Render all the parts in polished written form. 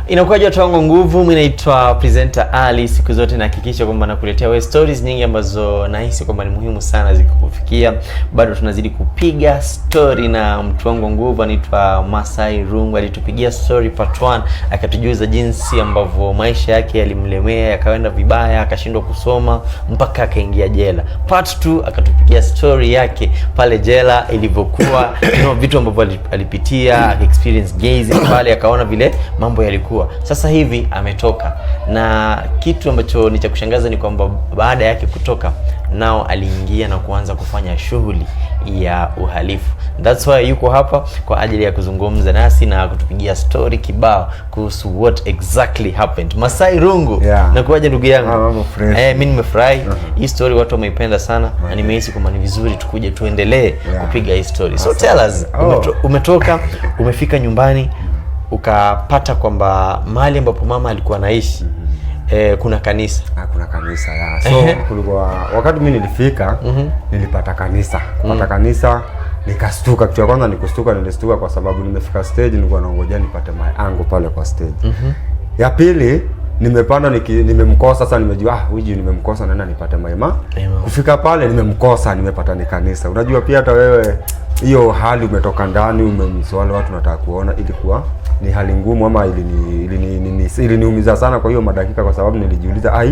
Inakuwa joto wangu nguvu. Mimi naitwa presenter Ali. Siku zote nahakikisha kwamba nakuletea wewe stories nyingi ambazo nahisi kwamba ni muhimu sana zikufikia. Bado tunazidi kupiga story na mtu wangu nguvu anaitwa Masai Rungu. Alitupigia story part 1, akatujuza jinsi ambavyo maisha yake yalimlemea, yakaenda vibaya, akashindwa kusoma mpaka akaingia jela. Part 2 akatupigia story yake pale jela ilivyokuwa, vitu ambavyo alipitia, experience gazing pale, akaona vile mambo yalikuwa. Sasa hivi ametoka, na kitu ambacho ni cha kushangaza ni kwamba baada yake kutoka nao aliingia na kuanza kufanya shughuli ya uhalifu. That's why yuko hapa kwa ajili ya kuzungumza nasi na kutupigia story kibao kuhusu what exactly happened. Masai Rungu, na kuaje ndugu yangu? Mimi nimefurahi. Hii story watu wameipenda sana, na nimehisi kwamba ni vizuri tukuje tuendelee kupiga hii story. So tell us, umetoka, umefika nyumbani, ukapata kwamba mahali ambapo mama alikuwa anaishi kuna kanisa. Kuna kanisa ya. So kulikuwa wakati mimi nilifika, nilipata kanisa. Kupata kanisa nikastuka. Kitu ya kwanza nilistuka kwa sababu nimefika stage, nilikuwa naongojea nipate my angle pale kwa stage. Ya pili, nimepanda nimemkosa. Sasa nimejua huyu nimemkosa, naenda nipate maima. Kufika pale nimemkosa, nimepata ni kanisa. Unajua pia hata wewe hiyo hali umetoka ndani, umemswali watu nataka kuona, ilikuwa ni hali ngumu, ama iliniumiza sana kwa hiyo madakika, kwa sababu nilijiuliza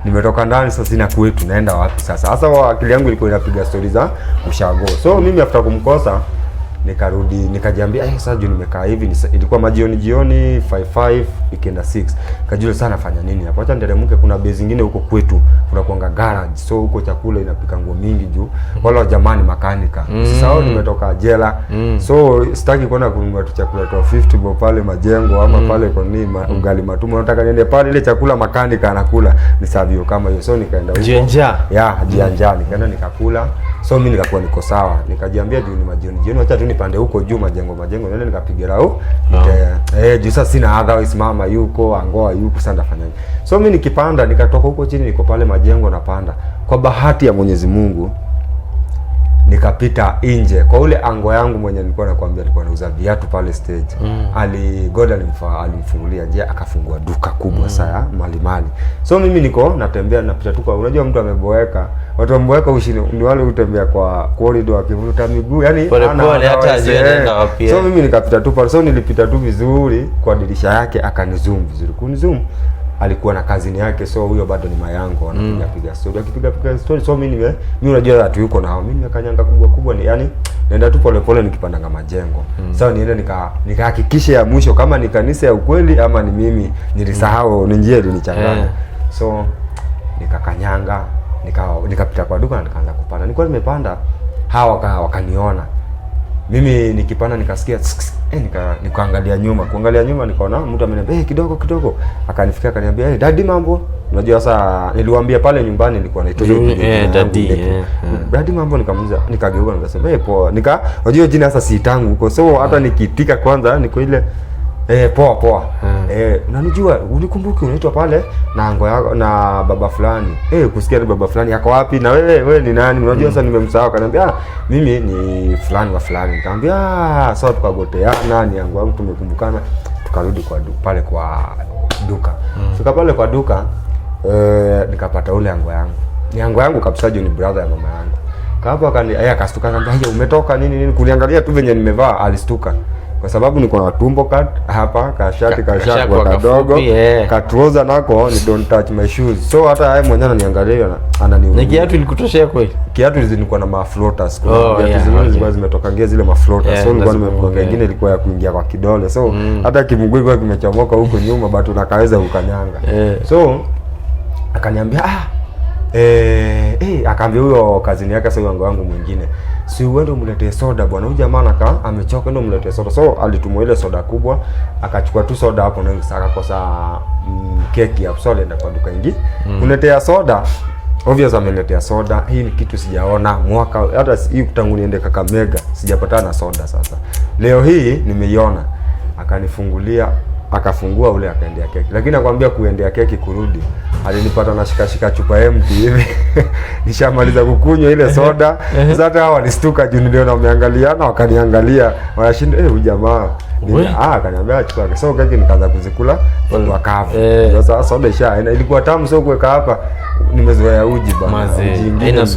nimetoka ndani sasa, sina kwetu, naenda wapi sasa? Sasa akili yangu ilikuwa inapiga stories za ushago. So mimi after kumkosa nikarudi, nikajiambia sasa juu nimekaa hivi, ilikuwa majioni 5 ikienda 6, kajua sana fanya nini hapo, acha niteremke. Kuna base nyingine huko kwetu, kuna kuanga garage, so huko chakula inapika nguo mingi juu wala jamani makanika. Sasa nimetoka jela, so sitaki kwenda kununua chakula kwa 50 bob pale majengo ama pale kwa nini ugali matumbo, nataka niende pale ile chakula makanika anakula ni savio kama hiyo. So nikaenda huko jianja, nikaenda nikakula. So mimi nikakuwa niko sawa, nikajiambia juu ni majioni, acha tu nipande huko juu majengo nenda nikapiga rao. Juu sasa sina otherwise, mama yuko, angoa yuko, sasa ndafanya nini? So mimi nikipanda, nikatoka huko chini, niko pale majengo napanda. Kwa bahati ya Mwenyezi Mungu nikapita nje kwa ule ango yangu mwenye nilikuwa nakwambia alikuwa anauza viatu pale stage. God alimfungulia njia, akafungua duka kubwa sana mali. So mimi niko natembea, napita tu kwa, unajua mtu ameboeka, watu wameboeka ni wale utembea kwa corridor akivuta miguu, yani pole hata azienda wapi. So mimi nikapita tu pale, so nilipita tu vizuri kwa dirisha yake, akanizoom vizuri. Kunizoom alikuwa na kazini yake, so huyo bado ni mayango, anapiga story, akipiga story. So mimi unajua watu yuko nao, mimi nikanyanga kubwa ni yani naenda tu pole nikipanda majengo. Sasa niende nikahakikisha ya mwisho kama ni kanisa ya ukweli ama ni mimi nilisahau, ni njia ilinichanganya. So nikakanyanga, nikapita kwa duka na nikaanza kupanda. Nilikuwa nimepanda, hawa wakaniona mimi nikipanda, nikasikia nikaangalia nyuma. Kuangalia nyuma nikaona mtu ameniambia kidogo. Akanifikia akaniambia daddy mambo. Unajua sasa niliwaambia pale nyumbani nilikuwa naitwa daddy mambo. Nikamuuliza, nikageuka nikasema poa. Unajua jina sasa si tangu huko, so hata nikitika kwanza niko ile poa. Unanijua, unikumbuki unaitwa pale na ango yako na baba fulani. Kusikia ni baba fulani yako wapi, na wewe ni nani? Unajua sasa nimemsahau. Akaniambia mimi ni fulani wa fulani. Nikamwambia sawa, tukagoteana, ni ango wangu, tumekumbukana. Tukarudi kwa pale kwa duka. Fika pale kwa duka, nikapata ule ango yangu. Ni ango yangu kabisa, ni brother ya mama yangu. Hapo akastuka, akaniambia umetoka nini? Kuniangalia tu venye nimevaa alistuka, kwa sababu niko na tumbo cut hapa, kashati kashako kadogo, katrouser nako ni don't touch my shoes. So hata yeye mwenyewe ananiangalia ananiuliza, ni kiatu ilikutoshea kweli? Kiatu zilikuwa na mafloaters, kwa viatu zilikuwa zimetoka ngia zile mafloaters. So nilikuwa nimekuwa nyingine ilikuwa ya kuingia kwa kidole, so hata kimguu kilikuwa kimechomoka huko nyuma, bado nakaweza ukanyanga. So akaniambia akaambia huyo kazini yake, sasa wangu mwingine, si uende umletee soda bwana, huyu jamaa amechoka, ndio umletee soda. So alitumwa ile soda kubwa, akachukua tu soda hapo na akakosa keki hapo. So alienda kwa duka ingi kuletea soda. Obviously ameletea soda. Hii ni kitu sijaona mwaka, hata hii tangu niende Kakamega sijapata na soda. Sasa leo hii nimeiona, akanifungulia akafungua ule akaendea keki. Lakini nakwambia kuendea keki kurudi, alinipata na shika chupa empty hivi. Nishamaliza kukunywa ile soda. Sasa hata hao walistuka juu niliona wameangaliana, wakaniangalia, wanashinda huyu jamaa. Akaniambia chukua. So keki nikaanza kuzikula kwa kavu. Sasa soda ilikuwa tamu, so kuweka hapa nimezoea uji bana. Uji ingine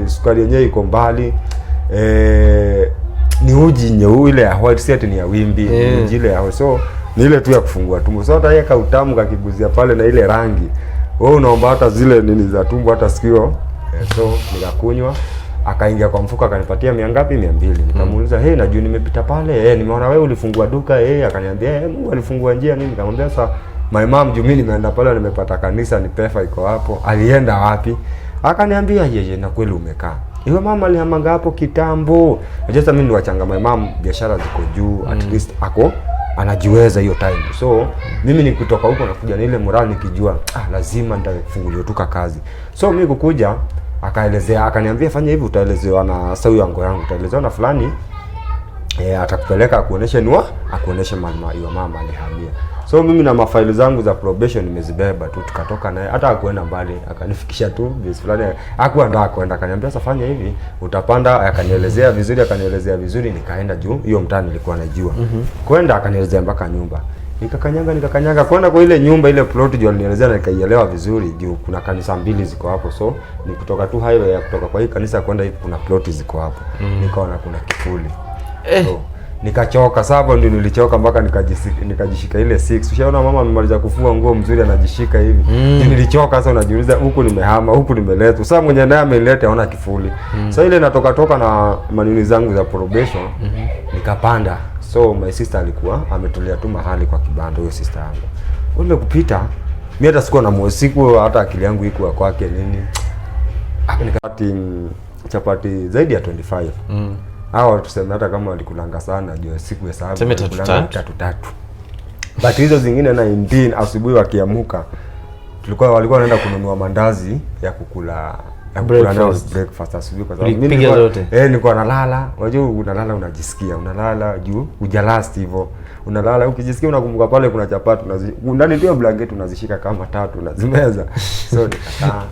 sukari yenyewe iko mbali. Ni uji ile ya white set ni ya wimbi, ni uji ile ya so ni ile tu ya kufungua tumbo. So hata yeka utamu kakiguzia pale na ile rangi. Wewe unaomba hata zile nini za tumbo hata sikio. So nikakunywa, akaingia kwa mfuko akanipatia 200. Nikamuuliza, "Hey, najua nimepita pale. Nimeona wewe ulifungua duka." Akaniambia, "Mungu alifungua njia nini?" Nikamwambia, "Sasa my mom juu mimi nimeenda pale nimepata kanisa ni pefa iko hapo." "Alienda wapi?" Akaniambia, "Yeye na kweli umekaa. Iwe mama alihamanga hapo kitambo." Sasa mimi niwachanga my mom, biashara ziko juu, at least ako anajiweza hiyo time. So mimi nikitoka huko nakuja na ile morale nikijua lazima nitafungulia duka kazi. So mimi kukuja akaelezea, akaniambia fanya hivi, utaelezewa na sawi yangu, utaelezewa na fulani atakupeleka akuoneshe akuoneshe mama alihamia. So mimi na mafaili zangu za probation nimezibeba tu, tukatoka naye, hata hakuenda mbali, akanifikisha tu base fulani, hakuwa ndo kwenda. Akaniambia sasa fanya hivi, utapanda. Akanielezea vizuri, nikaenda juu hiyo mtaani nilikuwa najua. Kwenda akanielezea mpaka nyumba. Nikakanyaga kwenda kwa ile nyumba, ile plot juu alinielezea na nikaielewa vizuri juu kuna kanisa 2 ziko hapo. So ni kutoka tu highway ya kutoka kwa hii kanisa kwenda hivi kuna plot ziko hapo. Nikaona kuna kifuli. So nikachoka, sababu ndio nilichoka mpaka nikajishika ile 6. Ushaona mama amemaliza kufua nguo mzuri anajishika hivi. Nilichoka sasa, unajiuliza huku nimehama, huku nimeletwa. Sasa mwenye naye ameleta aona kifuli. So ile natoka na manuni zangu za probation, nikapanda. So my sister alikuwa ametulia tu mahali kwa kibanda, huyo sister yangu. Ule kupita, mimi hata sikuwa na mwesiku, hata akili yangu iko kwake nini. Nikati chapati zaidi ya 25. Hao tuseme hata kama walikulanga sana juu siku ya sababu tuseme tatu. But hizo zingine 19 asubuhi wakiamuka walikuwa wanaenda kununua mandazi ya kukula breakfast asubuhi, kwa sababu mimi nilikuwa nalala. Unajua unalala unajisikia, unalala juu hujalast hivyo. Unalala ukijisikia unakumbuka pale kuna chapati ndani tu ya blanket unazishika kama 3 unazimeza. So nikakaa.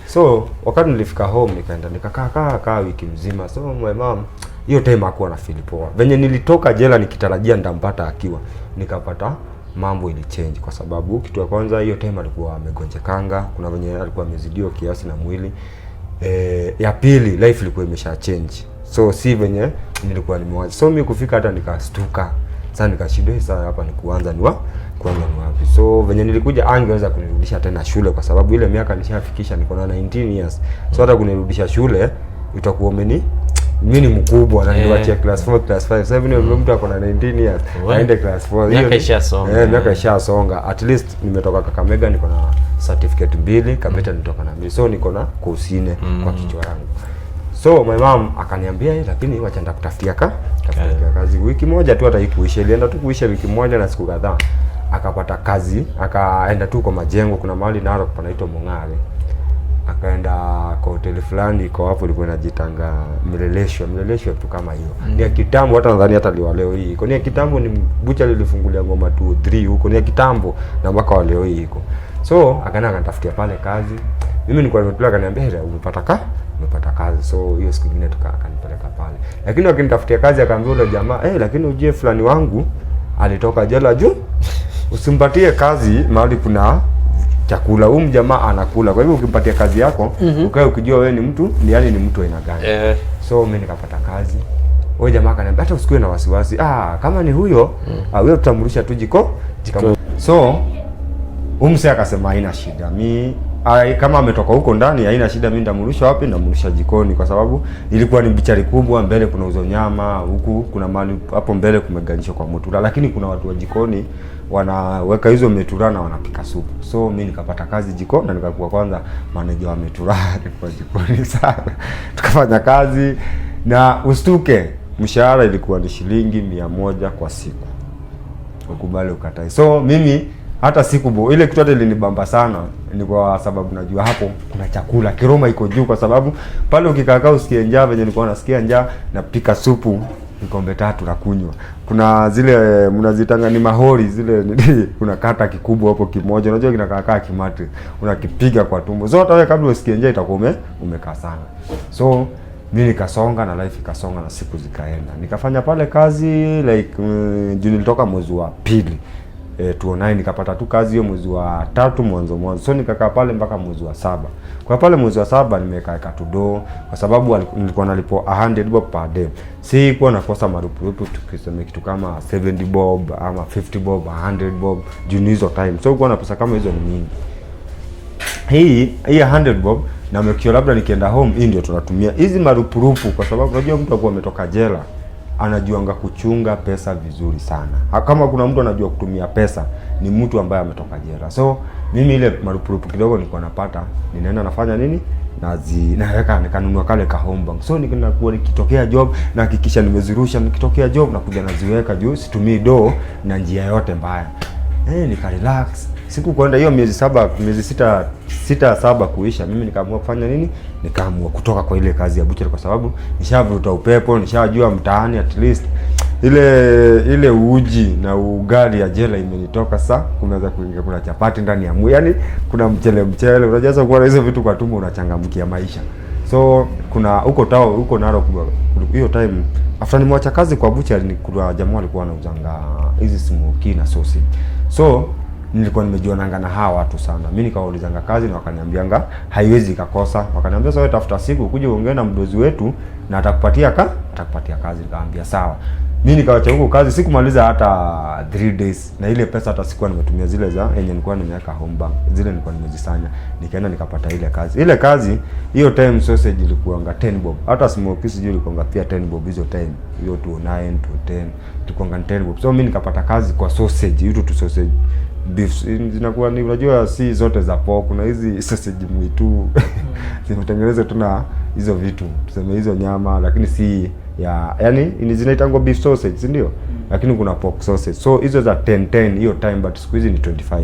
So wakati nilifika home nikakaa wiki mzima. So my mom hiyo time hakuwa na feel poa. Venye nilitoka jela nikitarajia nitampata akiwa, nikapata mambo ili change, kwa sababu kitu ya kwanza hiyo time alikuwa amegonjekanga, kuna venye alikuwa amezidiwa kiasi na mwili. Ya pili life ilikuwa imesha change. So si venye nilikuwa nimewaza. So mimi kufika hata nikastuka. Sasa nikashindwa sasa hapa ni kuanza ni wapi. So venye nilikuja angeweza kunirudisha tena shule, kwa sababu ile miaka nishafikisha, niko na 19 years. So hata kunirudisha shule itakuwa mimi ni mkubwa na niliwacha class 4 class 5. Sasa hivi mtu ako na 19 years aende class 4. Miaka ishasonga. Miaka ishasonga. At least nimetoka Kakamega, niko na certificate 2, Kabeta nitoka na 2. So niko na course 4 kwa kichwa yangu. So my mom akaniambia, lakini wacha ndakutafutia kazi. Wiki moja tu hata ikuisha, ilienda tu kuisha wiki moja na siku kadhaa. Akapata kazi, akaenda tu kwa majengo, kuna mahali Narok panaitwa Mong'are. Akaenda kwa hoteli fulani iko hapo, ilikuwa inajitanga Mileleshwa tu kama hiyo. Ni ya kitambo, hata nadhani hata leo hii iko. Ni ya kitambo, ni bucha lilifungulia ngoma 2 3 huko. Ni ya kitambo na mpaka leo hii iko. So akaenda akanitafutia pale kazi. Mimi nilikuwa nimetulia, akaniambia umepata kazi. So hiyo siku nyingine akanipeleka pale. Lakini wakinitafutia kazi akaambia yule jamaa, lakini ujue fulani wangu alitoka jela juu. Usimpatie kazi mahali kuna chakula, huyu jamaa anakula. Kwa hivyo ukimpatia kazi yako, ukae ukijua wewe ni mtu, ni mtu aina gani. So mimi nikapata kazi. Wewe jamaa akaniambia hata usikue na wasiwasi. Kama ni huyo, wewe tutamrudisha tu jiko. So umse akasema haina shida. Kama ametoka huko ndani haina shida, mimi ndamrudisha wapi? Ndamrudisha jikoni, kwa sababu ilikuwa ni bichari kubwa, mbele kuna uzo nyama, huku kuna mali hapo mbele kumeganishwa kwa mutura, lakini kuna watu wa jikoni wanaweka hizo metura na wanapika supu. So mimi nikapata kazi jiko na nikakuwa kwanza manager wa metura kwa jikoni sana. Tukafanya kazi na ustuke, mshahara ilikuwa ni shilingi 100 kwa siku. Ukubali ukatai. So mimi hata siku ile kitu hata ilinibamba sana, ni kwa sababu najua hapo kuna chakula, Kiroma iko juu, kwa sababu pale ukikaa usikie njaa venye nilikuwa nasikia njaa, napika supu vikombe 3 na kunywa. kuna zile mnazitanga ni mahori zile unakata kikubwa hapo kimoja, unajua kinakaa kimati, unakipiga kwa tumbo. So hata wewe kabla usikie njaa itakuwa umekaa sana. So mimi nikasonga na life ikasonga na siku zikaenda. Nikafanya pale kazi like juu nilitoka mwezi wa pili 2009, nikapata tu kazi hiyo mwezi wa 3 mwanzo. So nikakaa pale mpaka mwezi wa 7. Kwa pale mwezi wa 7 nimekaa katudo kwa sababu nilikuwa nalipo 100 bob per day. Si kuwa nakosa marupurupu tukisema kitu kama 70 bob ama 50 bob, 100 bob juu hizo time. So kuwa na pesa kama hizo ni nyingi. Hii 100 bob na mekio labda nikienda home hii ndio tunatumia hizi marupurupu kwa sababu unajua mtu akuwa ametoka jela anajuanga kuchunga pesa vizuri sana. Kama kuna mtu anajua kutumia pesa ni mtu ambaye ametoka jela. So mimi ile marupurupu kidogo nilikuwa napata, ninaenda nafanya nini? Naweka nikanunua kale ka home bank. So nikakuwa nikitokea job na hakikisha nimezirusha, nikitokea job na kuja naziweka juu situmii do na njia yote mbaya. Nika relax. Siku kwenda hiyo miezi 6 kuisha, mimi nikaamua kufanya nini? Nikaamua kutoka kwa ile kazi ya butcher kwa sababu nishavuta upepo, nishajua mtaani at least ile uji na ugali ya jela imenitoka. Sasa kumeanza kuingia kuna chapati ndani ya yaani kuna mchele unajaza kwa hizo vitu kwa tumbo, unachangamkia maisha. So kuna huko Narok hiyo time after nimwacha kazi kwa butcher, ni kuna jamaa walikuwa wanauzanga hizi smoky na sausage. So nilikuwa nimejuana na hawa watu sana. Mimi nikawaulizanga kazi na wakaniambianga haiwezi kakosa. Wakaniambia sawa, tafuta siku ukuje uongee na mdozi wetu na atakupatia kazi. Nikaambia sawa. Mimi nikaacha huko kazi, sikumaliza hata 3 days na ile pesa hata sikuwa nimetumia zile za yenye nilikuwa nimeweka home bank. Zile nilikuwa nimezisanya. Nikaenda nikapata ile kazi. Ile kazi hiyo time sausage ilikuanga 10 bob. Hata smoky sijui ilikuanga pia 10 bob hizo time. Hiyo 2009 to 10 ilikuanga 10 bob. So mimi nikapata kazi kwa sausage, hiyo tu sausage beef zinakuwa ni unajua si zote za pork, kuna hizi sausage mwitu zimetengenezwa tu na hizo vitu tuseme hizo nyama, lakini si ya yani zinaitangwa beef sausage, si ndio? Lakini kuna pork sausage. So hizo za 10 hiyo time, but siku hizi ni 25.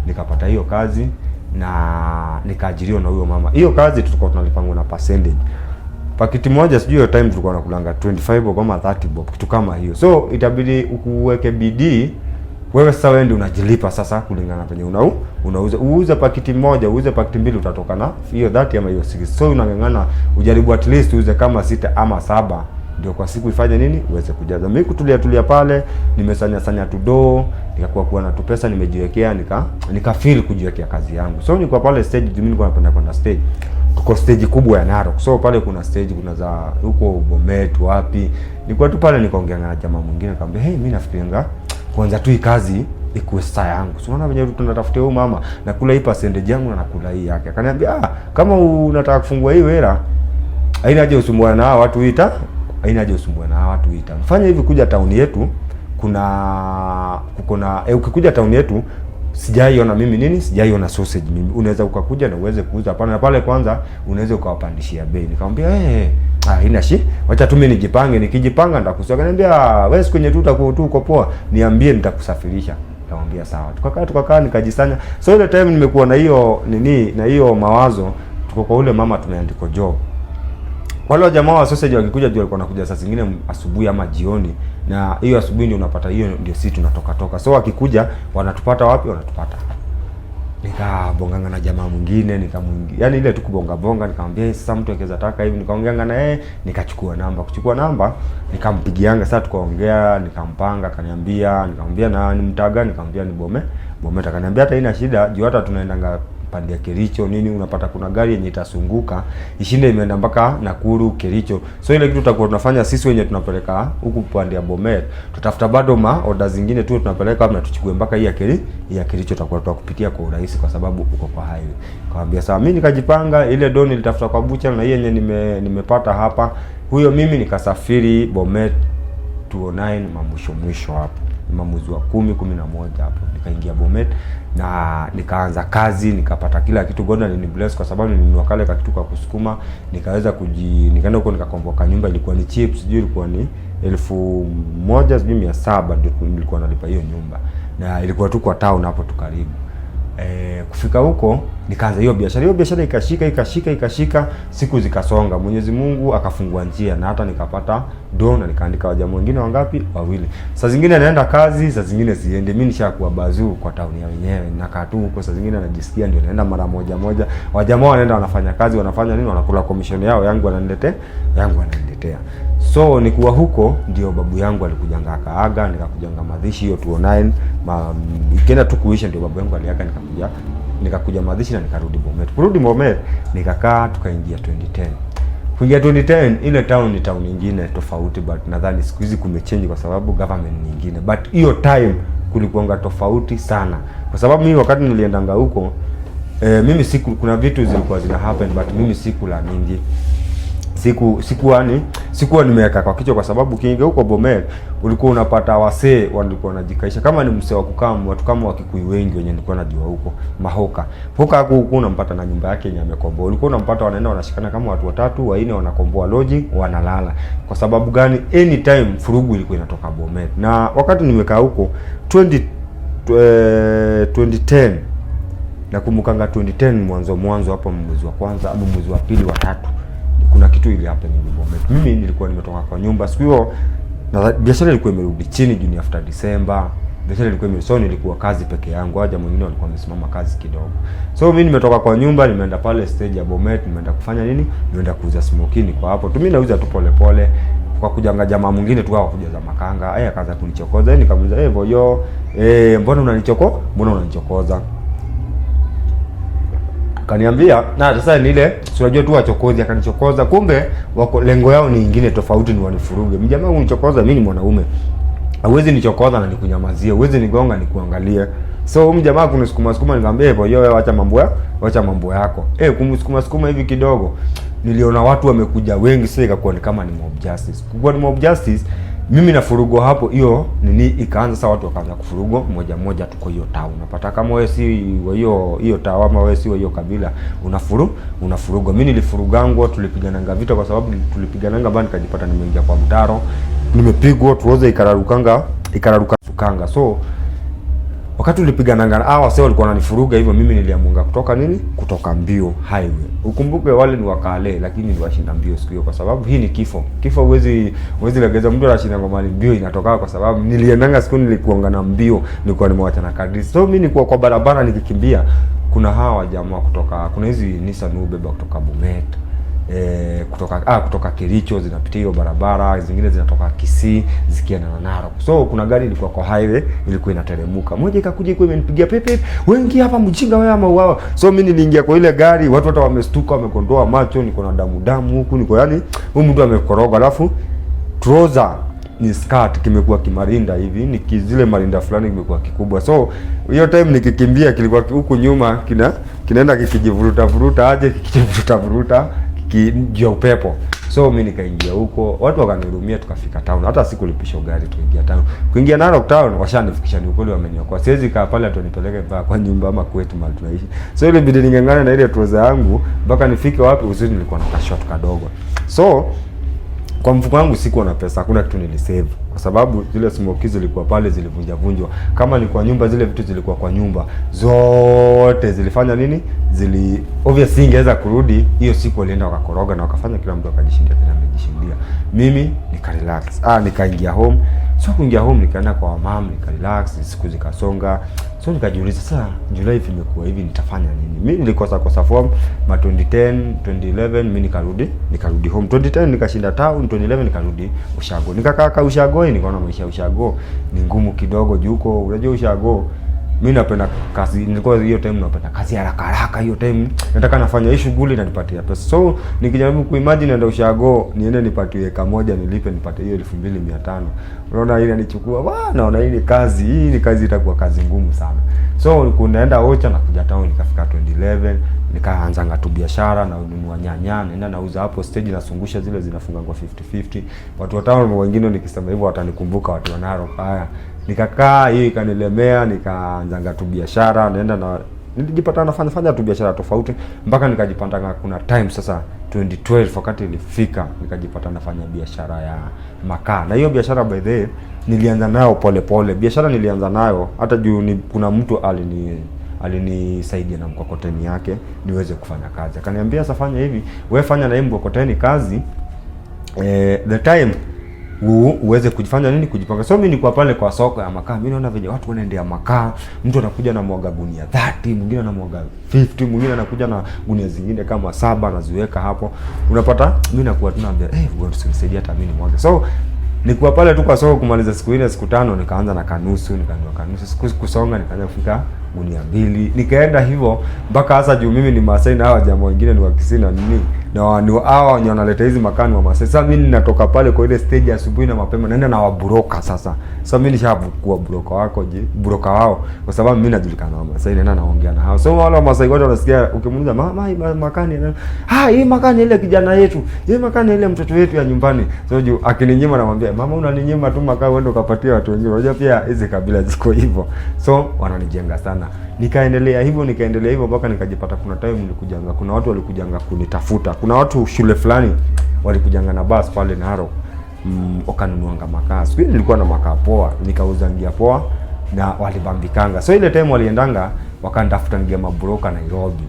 Nikapata hiyo kazi na nikaajiriwa na huyo mama. Hiyo kazi tulikuwa tunalipangwa na percentage. Pakiti moja sijui hiyo time tulikuwa tunakulanga 25 bob kama 30 bob kitu kama hiyo. So itabidi ukuweke bidii wewe sasa, wewe ndio unajilipa sasa kulingana penye unauza. Uuze pakiti moja, uuze pakiti mbili, utatoka na hiyo 30 ama hiyo 60. So unangangana ujaribu at least uuze kama 6 ama 7 ndio kwa siku ifanye nini uweze kujaza. Mimi kutulia pale nimesanya tudo, nikakuwa na tu pesa nimejiwekea, nika feel kujiwekea kazi yangu. So nilikuwa pale stage, mimi nilikuwa napenda kwenda stage. Tuko stage kubwa ya Narok. So pale kuna stage kuna za huko Bomet wapi. Nilikuwa tu pale nikaongea na jamaa mwingine nikamwambia, "Hey, mimi nafikirianga kwanza tu hii kazi ikuwe saa yangu. So unaona venye tunatafutia huyu mama na kula hii percentage yangu na nakula hii yake." Akaniambia, kama unataka kufungua hii hela, haina haja usumbuane na watu ita. Fanya hivi, kuja town yetu ukikuja town yetu sijaiona mimi sijaiona sausage mimi. Unaweza ukakuja na uweze kuuza hapana, na pale kwanza unaweza ukawapandishia bei. Nikamwambia haina wacha tu mimi nijipange, nikijipanga nitakusia. Akaniambia wewe siku yenye tu uko poa niambie nitakusafirisha. Nikamwambia sawa. Tukakaa nikajisanya. So ile time nimekuwa na hiyo na hiyo mawazo, tuko kwa ule mama tumeandika job. Wale jamaa wa sausage wakikuja juu walikuwa wanakuja saa zingine asubuhi ama jioni, na hiyo asubuhi ndio unapata hiyo ndio sisi tunatoka. So wakikuja wanatupata wapi? Wanatupata. Nikabonganga na jamaa mwingine, yani ile tu kubonga, nikamwambia sasa mtu akiweza taka hivi, nikaongeanga na yeye, nikachukua namba, nikampigianga. Sasa tukaongea, nikampanga, akaniambia, nikamwambia na ni mtaga, nikamwambia ni Bomet. Akaniambia hata haina shida, juu hata tunaendanga pande ya Kericho nini, unapata kuna gari yenye itasunguka ishinde imeenda mpaka Nakuru Kericho. So ile kitu tutakuwa tunafanya sisi wenyewe, tunapeleka huku pande ya Bomet, tutafuta bado order zingine tu tunapeleka hapo na tuchukue mpaka hii ya Kericho, tutakuwa tutakupitia kwa urahisi kwa sababu uko kwa highway. Kaambia sawa. Mimi nikajipanga, ile doni nilitafuta kwa butcher na yenye nimepata hapa huyo, mimi nikasafiri Bomet 2009 mwisho hapo mwezi wa 10, 11 hapo nikaingia Bomet na nikaanza kazi, nikapata kila kitu. God alinibless kwa sababu nilinunua kale ka kitu kwa kusukuma, nikaweza nikaenda huko nikakomboka nyumba. Ilikuwa ni cheap, sijui ilikuwa ni 1,700 ndio nilikuwa nalipa hiyo nyumba, na ilikuwa tu kwa town hapo tu karibu. Kufika huko nikaanza hiyo biashara. Hiyo biashara ikashika, siku zikasonga. Mwenyezi Mungu akafungua njia na hata nikapata na nikaandika wajamaa wengine wangapi? Wawili. Saa zingine naenda kazi, saa zingine siende. Mimi nishakuwa bazuu kwa tauni ya wenyewe. Nakaa tu huko, saa zingine najisikia ndio naenda mara moja. Wajamaa wanaenda wanafanya kazi, wanafanya nini? Wanakula commission yao, yangu wananiletea. So nikuwa huko ndio babu yangu alikujanga akaaga, nikakujanga madhishi hiyo 2009. Ikienda tu kuisha ndio babu yangu aliaga, nikakuja madhishi na nikarudi Bomet. Kurudi Bomet nikakaa, tukaingia 2010. Kuingia 2010 ile town ni town nyingine tofauti, but nadhani siku hizi kumechange kwa sababu government nyingine. But hiyo time kulikuwa tofauti sana. Kwa sababu mimi wakati niliendanga huko mimi kuna vitu zilikuwa zina happen, but mimi sikula mingi. Sikuwa nimeweka kwa kichwa, kwa sababu kiingia huko Bomet ulikuwa unapata wasee walikuwa wanajikaisha. Kama ni msee wa kukamu, watu kama Wakikuyu wengi wenye nilikuwa najua huko Mahoka. Huko unampata na nyumba yake yenye amekomboa. Ulikuwa unampata wanaenda wanashikana kama watu 3 4 wanakomboa lodging, wanalala. Kwa sababu gani? Anytime furugu ilikuwa inatoka Bomet. Na wakati nimekaa huko 2010 nakumbukanga 2010 mwanzo hapo mwezi wa kwanza au mwezi wa pili wa tatu, kuna kitu ili happen in Bomet. Mimi nilikuwa nimetoka kwa nyumba siku hiyo, na biashara ilikuwa imerudi chini juni after December. Biashara ilikuwa so nilikuwa kazi peke yangu, haja mwingine walikuwa wamesimama kazi kidogo. So mimi nimetoka kwa nyumba, nimeenda pale stage ya Bomet, nimeenda kufanya nini? Nimeenda kuuza smoking kwa hapo. Mimi nauza tu pole pole. Kwa kujanga jamaa mwingine tu kwa kujaza makanga, akaanza kunichokoza. Nikamuuliza, boyo, mbona unanichokoza? Kaniambia, na sasa ni ile unajua tu wachokozi, akanichokoza. Kumbe wako lengo yao ni nyingine tofauti, ni wanifuruge. Mjamaa unichokoza, mimi ni mwanaume. Hauwezi nichokoza na nikunyamazia, hauwezi nigonga nikuangalie. So mjamaa kunisukuma nikamwambia, boyo, wewe acha mambo yako. Kumsukuma hivi kidogo, niliona watu wamekuja wengi, sasa ikakuwa ni kama ni mob justice. Kwa ni mob justice, mimi na furugo hapo, hiyo nini ikaanza. Sasa watu wakaanza kufurugo moja tuko hiyo town. Unapata kama wewe si wa hiyo town ama wewe si wa hiyo kabila, unafurugo. Mimi nilifurugango, tulipigananga vita kwa sababu tulipigananga bani, nikajipata nimeingia kwa mtaro, nimepigwa tuoze ikararuka. So wakati tulipigananga wase walikuwa wananifuruga hivyo, mimi niliamunga kutoka mbio highway. Ukumbuke wale ni wakale, lakini niliwashinda mbio siku hiyo, kwa sababu hii ni kifo. Huwezi legeza mtu anashinda ngoma mbio, inatoka kwa sababu niliendanga siku nilikuanga na mbio, nilikuwa nimewacha na kadri. So mimi nilikuwa kwa barabara nikikimbia, kuna hawa jamaa kuna hizi Nissan ubeba kutoka Bomet, kutoka Kericho zinapitia hiyo barabara, zingine zinatoka Kisii zikienda na Narok. So kuna gari ilikuwa kwa highway, ilikuwa inateremka. Moja ikakuja iko imenipigia pepe, wengi hapa mjinga wewe ama uawa. So mimi niliingia kwa ile gari, watu hata wamestuka, wamekondoa macho, niko na damu huku, niko yani huyu mtu amekoroga. Alafu trouser ni skirt kimekuwa kimarinda hivi, ni zile marinda fulani kimekuwa kikubwa. So hiyo time nikikimbia kilikuwa huku nyuma kinaenda kikijivuruta aje kijia upepo. So mimi nikaingia huko, watu wakanihurumia, tukafika town. Hata sikulipisha gari, tukaingia town. Kuingia Narok town washanifikisha, ni ukweli wameniokoa. Siwezi kaa pale atonipeleke mpaka kwa nyumba ama kwetu mahali tunaishi. So ile bidii ningangana na ile trouser yangu mpaka nifike wapi, uzuri nilikuwa na kashot kadogo. So kwa mfuko wangu sikuwa na pesa, hakuna kitu nilisave, kwa sababu zile smokies zilikuwa pale, zilivunjwa. Kama ni kwa nyumba, zile vitu zilikuwa kwa nyumba zote zilifanya nini, obviously ingeweza kurudi. Hiyo siku walienda wakakoroga na wakafanya kila mtu akajishindia kile amejishindia. Mimi nikarelax, nikaingia home. So kuingia home nikaenda kwa mama, nikarelax, siku zikasonga. So nikajiuliza, sasa Julai imekuwa hivi, nitafanya nini? Mimi nilikosa form 2010, 2011 mimi nikarudi home. 2010 nikashinda town, 2011 nikarudi Ushago. Nikakaa Ushago, nikaona maisha ya Ushago ni ngumu kidogo juu huko, unajua Ushago mimi napenda kazi, nilikuwa hiyo time napenda kazi haraka. Hiyo time nataka nafanya hii shughuli na nipatie pesa. So nikijaribu kuimagine naenda Ushago, niende nipatie eka moja nilipe nipate hiyo 2500. Unaona ile nichukua, naona hii ni kazi itakuwa kazi ngumu sana. So kunaenda Ocha na kuja town, nikafika 2011 nikaanza ngatu biashara na ununua nyanya, naenda nauza hapo stage, nasungusha zile zinafunga kwa 50-50. Watu wa town wengine nikisema hivyo watanikumbuka, watu wa Narok. Nikakaa hiyo ikanilemea, nikaanza tu biashara, nilijipata nafanya tu biashara tofauti mpaka nikajipata kuna time sasa 2012 wakati ilifika nikajipata nafanya biashara ya makaa. Na hiyo biashara by the nilianza nayo pole. Biashara nilianza nayo hata juu kuna mtu alinisaidia na mkokoteni yake niweze kufanya kazi. Akaniambia sasa fanya hivi, wewe fanya na hii mkokoteni kazi, the time uweze kujifanya nini, kujipanga. So mimi nilikuwa pale kwa soko ya makaa, mimi naona vile watu wanaendea makaa, mtu anakuja na mwaga gunia 30, mwingine na mwaga 50, mwingine anakuja na gunia zingine kama 7 anaziweka hapo. Unapata mimi nakuwa tunaambia wewe usinisaidia hata mimi nimwage. So nilikuwa pale tu kwa soko kumaliza siku ile siku 5, nikaanza na kanusu, nikaanza kanusu, siku kusonga nikaanza kufika gunia 2, nikaenda hivyo mpaka hasa juu mimi ni Masai na hawa jamaa wengine ni wa Kisii na nini na ni hao wenye wanaleta hizi makani wa Masai. Sasa mimi ninatoka pale kwa ile stage asubuhi na mapema naenda na waburoka sasa. Sasa mimi nishakuwa buroka wao kwa sababu mimi najulikana na Masai, naenda naongea na hao. So wale wa Masai wote wanasikia ukimuuliza mama makani, hii makani ile kijana yetu, hii makani ile mtoto wetu ya nyumbani. So juu akininyima namwambia mama unaninyima tu makaa uende ukapatia watu wengine. Unajua pia hizi kabila ziko hivyo. So wananijenga sana. Nikaendelea hivyo mpaka nikajipata kuna time nilikujanga, kuna watu walikujanga kunitafuta. Kuna watu shule fulani walikujanga na bus pale Narok, wakanunuanga makaa. Siku ile nilikuwa na makaa poa, nikauzangia poa na walibambikanga. So ile time waliendanga wakanitafuta ngia mabroka Nairobi.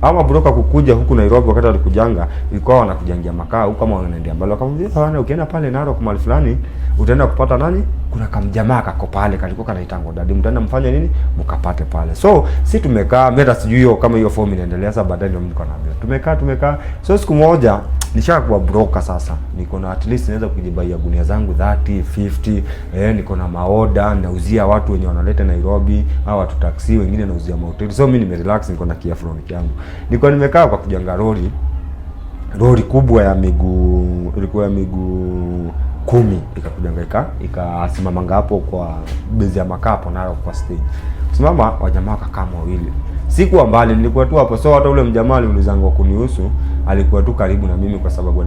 Ama broka kukuja huku Nairobi wakati walikujanga, ilikuwa wanakujangia makaa huko kama wanaendea mbali. Wakamwambia bwana ukienda pale Narok mahali fulani utaenda kupata nani? Kuna kamjamaa kako pale kalikuwa kanaitango dadi, mtaenda mfanye nini? Mkapate pale. So si tumekaa meta sijui hiyo kama hiyo form inaendelea sasa, baadaye ndio niko naambia. Tumekaa. So siku moja nishakuwa broker sasa. Niko na at least naweza kujibaia gunia zangu 30, 50, niko na maoda, nauzia watu wenye wanaleta Nairobi, au watu taxi, wengine nauzia mahoteli. So mimi nimerelax, niko na kiafronic yangu. Niko nimekaa kwa kujanga lori kubwa ya miguu, ilikuwa ya miguu 10, ikakujanga ikasimama ngapo kwa bezi ya makapo na kwa stage. Simama wajamaa kama wawili. Sikuwa mbali, nilikuwa tu hapo. So hata ule mjamaa aliulizanga kunihusu, alikuwa tu karibu na mimi kwa sababu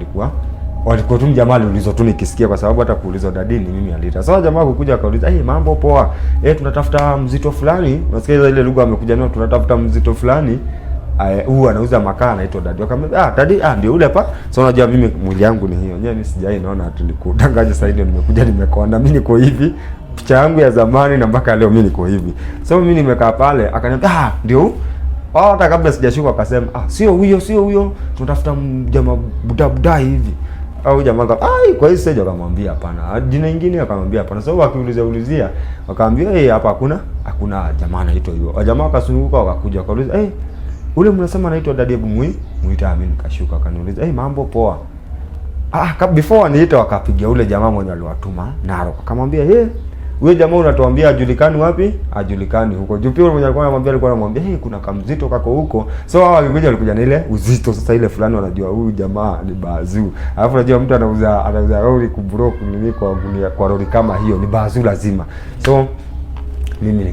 walikuwa tu mjamaa aliulizwa tu nikisikia, kwa sababu hata kuulizwa dadini mimi alita. So jamaa kukuja akauliza, mambo poa. Tunatafuta mzito fulani. Unasikia ile lugha amekuja nayo, tunatafuta mzito fulani. Huyu anauza makaa anaitwa dadi. Akamwambia dadi ndio ule hapa. So unajua mimi mwili yangu ni hiyo. Mimi sijai naona tulikudangaje sasa hivi nimekuja nimekonda. Mimi niko hivi. Picha yangu ya zamani na mpaka leo mimi niko hivi. So mimi nimekaa pale akaniambia ndio. Hata kabla sijashuka akasema sio huyo. Tunatafuta jamaa buda hivi. Au jamaa kwa hiyo sasa akamwambia hapana. Jina lingine akamwambia hapana. So wakiulizia wakaambia hapa hakuna jamaa anaitwa hiyo. Wajamaa wakasunguka wakakuja wakauliza ule mnasema anaitwa dadi, hebu muita. Mimi nikashuka akaniuliza mambo poa. Before aniita wakapigia ule jamaa mwenye aliwatuma Narok. Akamwambia wewe jamaa unatuambia ajulikani wapi? Ajulikani huko. Juu pia mwenye alikuwa anamwambia kuna kamzito kako huko. So hao walikuja na ile uzito sasa ile fulani wanajua huyu jamaa ni bazuu. Alafu unajua mtu anauza lori kubroku nini kwa lori kama hiyo ni bazuu lazima. So mimi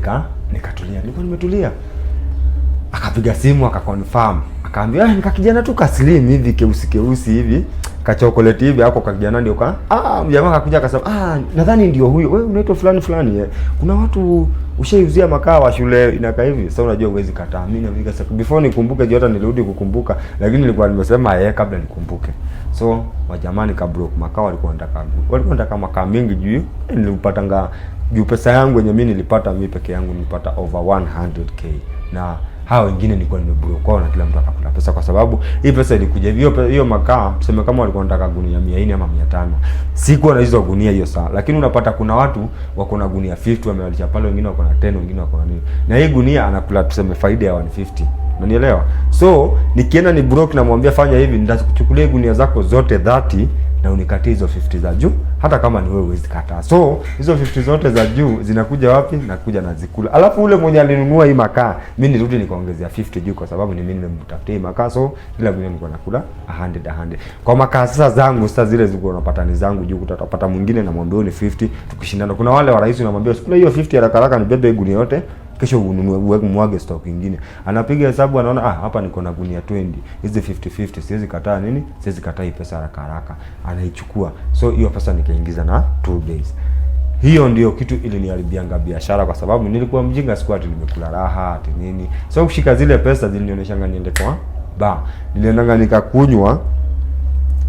nikatulia. Nilikuwa nimetulia. Akapiga simu akaconfirm. Akaambia nikakijana tu kaslim hivi keusi hivi, ka chocolate hivi hapo kakijana ndio jamaa akakuja akasema nadhani ndio huyo. Wewe unaitwa fulani kuna watu ushauzia makaa wa shule inakaa hivi. Sasa unajua uwezi kataa. Mimi na vika before nikumbuke jota nilirudi kukumbuka, lakini nilikuwa nimesema kabla nikumbuke. So wajamani ka broke makaa walikuwa wanataka makaa mingi juu nilipatanga juu pesa yangu yenye mimi nilipata mimi peke yangu nilipata over 100k, na hao wengine nilikuwa nimebroke kwao na kila mtu akakula pesa, kwa sababu hii pesa ilikuja hiyo makaa tuseme kama walikuwa wanataka gunia 400 ama 500. Sikuwa na hizo gunia hiyo saa, lakini unapata kuna watu wako na gunia 50 wamewalisha pale, wengine wako na 10, wengine wako na nini, na hii gunia anakula tuseme faida ya 150. Unanielewa? So nikienda ni broke na mwambia fanya hivi, nitakuchukulia gunia zako zote 30 na unikatie hizo 50 za juu, hata kama ni wewe huwezi kataa. So hizo 50 zote za juu zinakuja wapi? Nakuja na zikula. Alafu ule mwenye alinunua hii makaa, mimi nirudi nikaongezea 50 juu kwa sababu ni mimi nimemtafutia hii makaa. So kila gunia nilikuwa nakula 100. Kwa makaa sasa zangu sasa zile zilikuwa unapata ni zangu juu, utapata mwingine na mwambie ni 50 tukishindana. Kuna wale wa rais unamwambia sikula hiyo 50 haraka nibebe gunia yote, kesho ununue mwage stock nyingine. Anapiga hesabu anaona hapa niko na gunia 20. Hizi 50 siwezi kataa nini? Siwezi kataa hii pesa haraka. Anaichukua. So hiyo pesa nikaingiza na 2 days. Hiyo ndio kitu iliniharibianga biashara, kwa sababu nilikuwa mjinga, sikuwa ati nimekula raha ati nini. So kushika zile pesa zilinionyeshanga niende kwa niliendanga nikakunywa.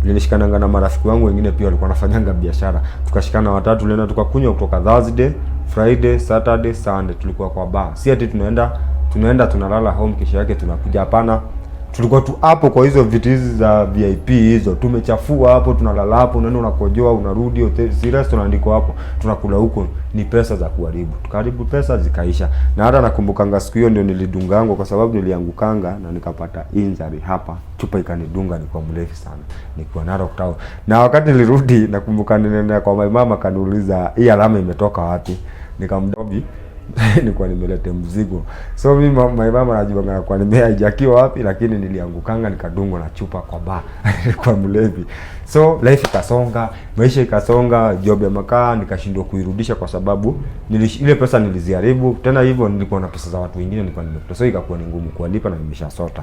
Nilishikananga na marafiki wangu wengine pia walikuwa wanafanyanga biashara. Tukashikana watatu, tulienda tukakunywa kutoka Thursday, Friday, Saturday, Sunday tulikuwa kwa bar. Si ati tunaenda tunaenda tunalala home, kesho yake tunakuja. Hapana, tulikuwa tu hapo kwa hizo viti hizi za VIP hizo, tumechafua hapo, tunalala hapo, unaenda unakojoa, unarudi hotel, si restaurant iko hapo, tunakula huko. Ni pesa za kuharibu, tukaribu pesa zikaisha. Na hata nakumbukanga siku hiyo ndio nilidungango, kwa sababu niliangukanga na nikapata injury hapa, chupa ikanidunga, nilikuwa mrefu sana, nilikuwa Narok Town. Na wakati nilirudi nakumbuka nilienda kwa my mama, kaniuliza hii alama imetoka wapi, nikamdobi nilikuwa nimeleta mzigo. So mimi my mama anajua kwa nimehaijakiwa wapi, lakini niliangukanga nikadungwa na chupa kwa bar. Nilikuwa mlevi. So life ikasonga, maisha ikasonga, job ya makaa nikashindwa kuirudisha kwa sababu ile pesa niliziharibu. Tena hivyo nilikuwa na pesa za watu wengine nilikuwa nimekuta. So ikakuwa ni ngumu kuwalipa na nimeshasota.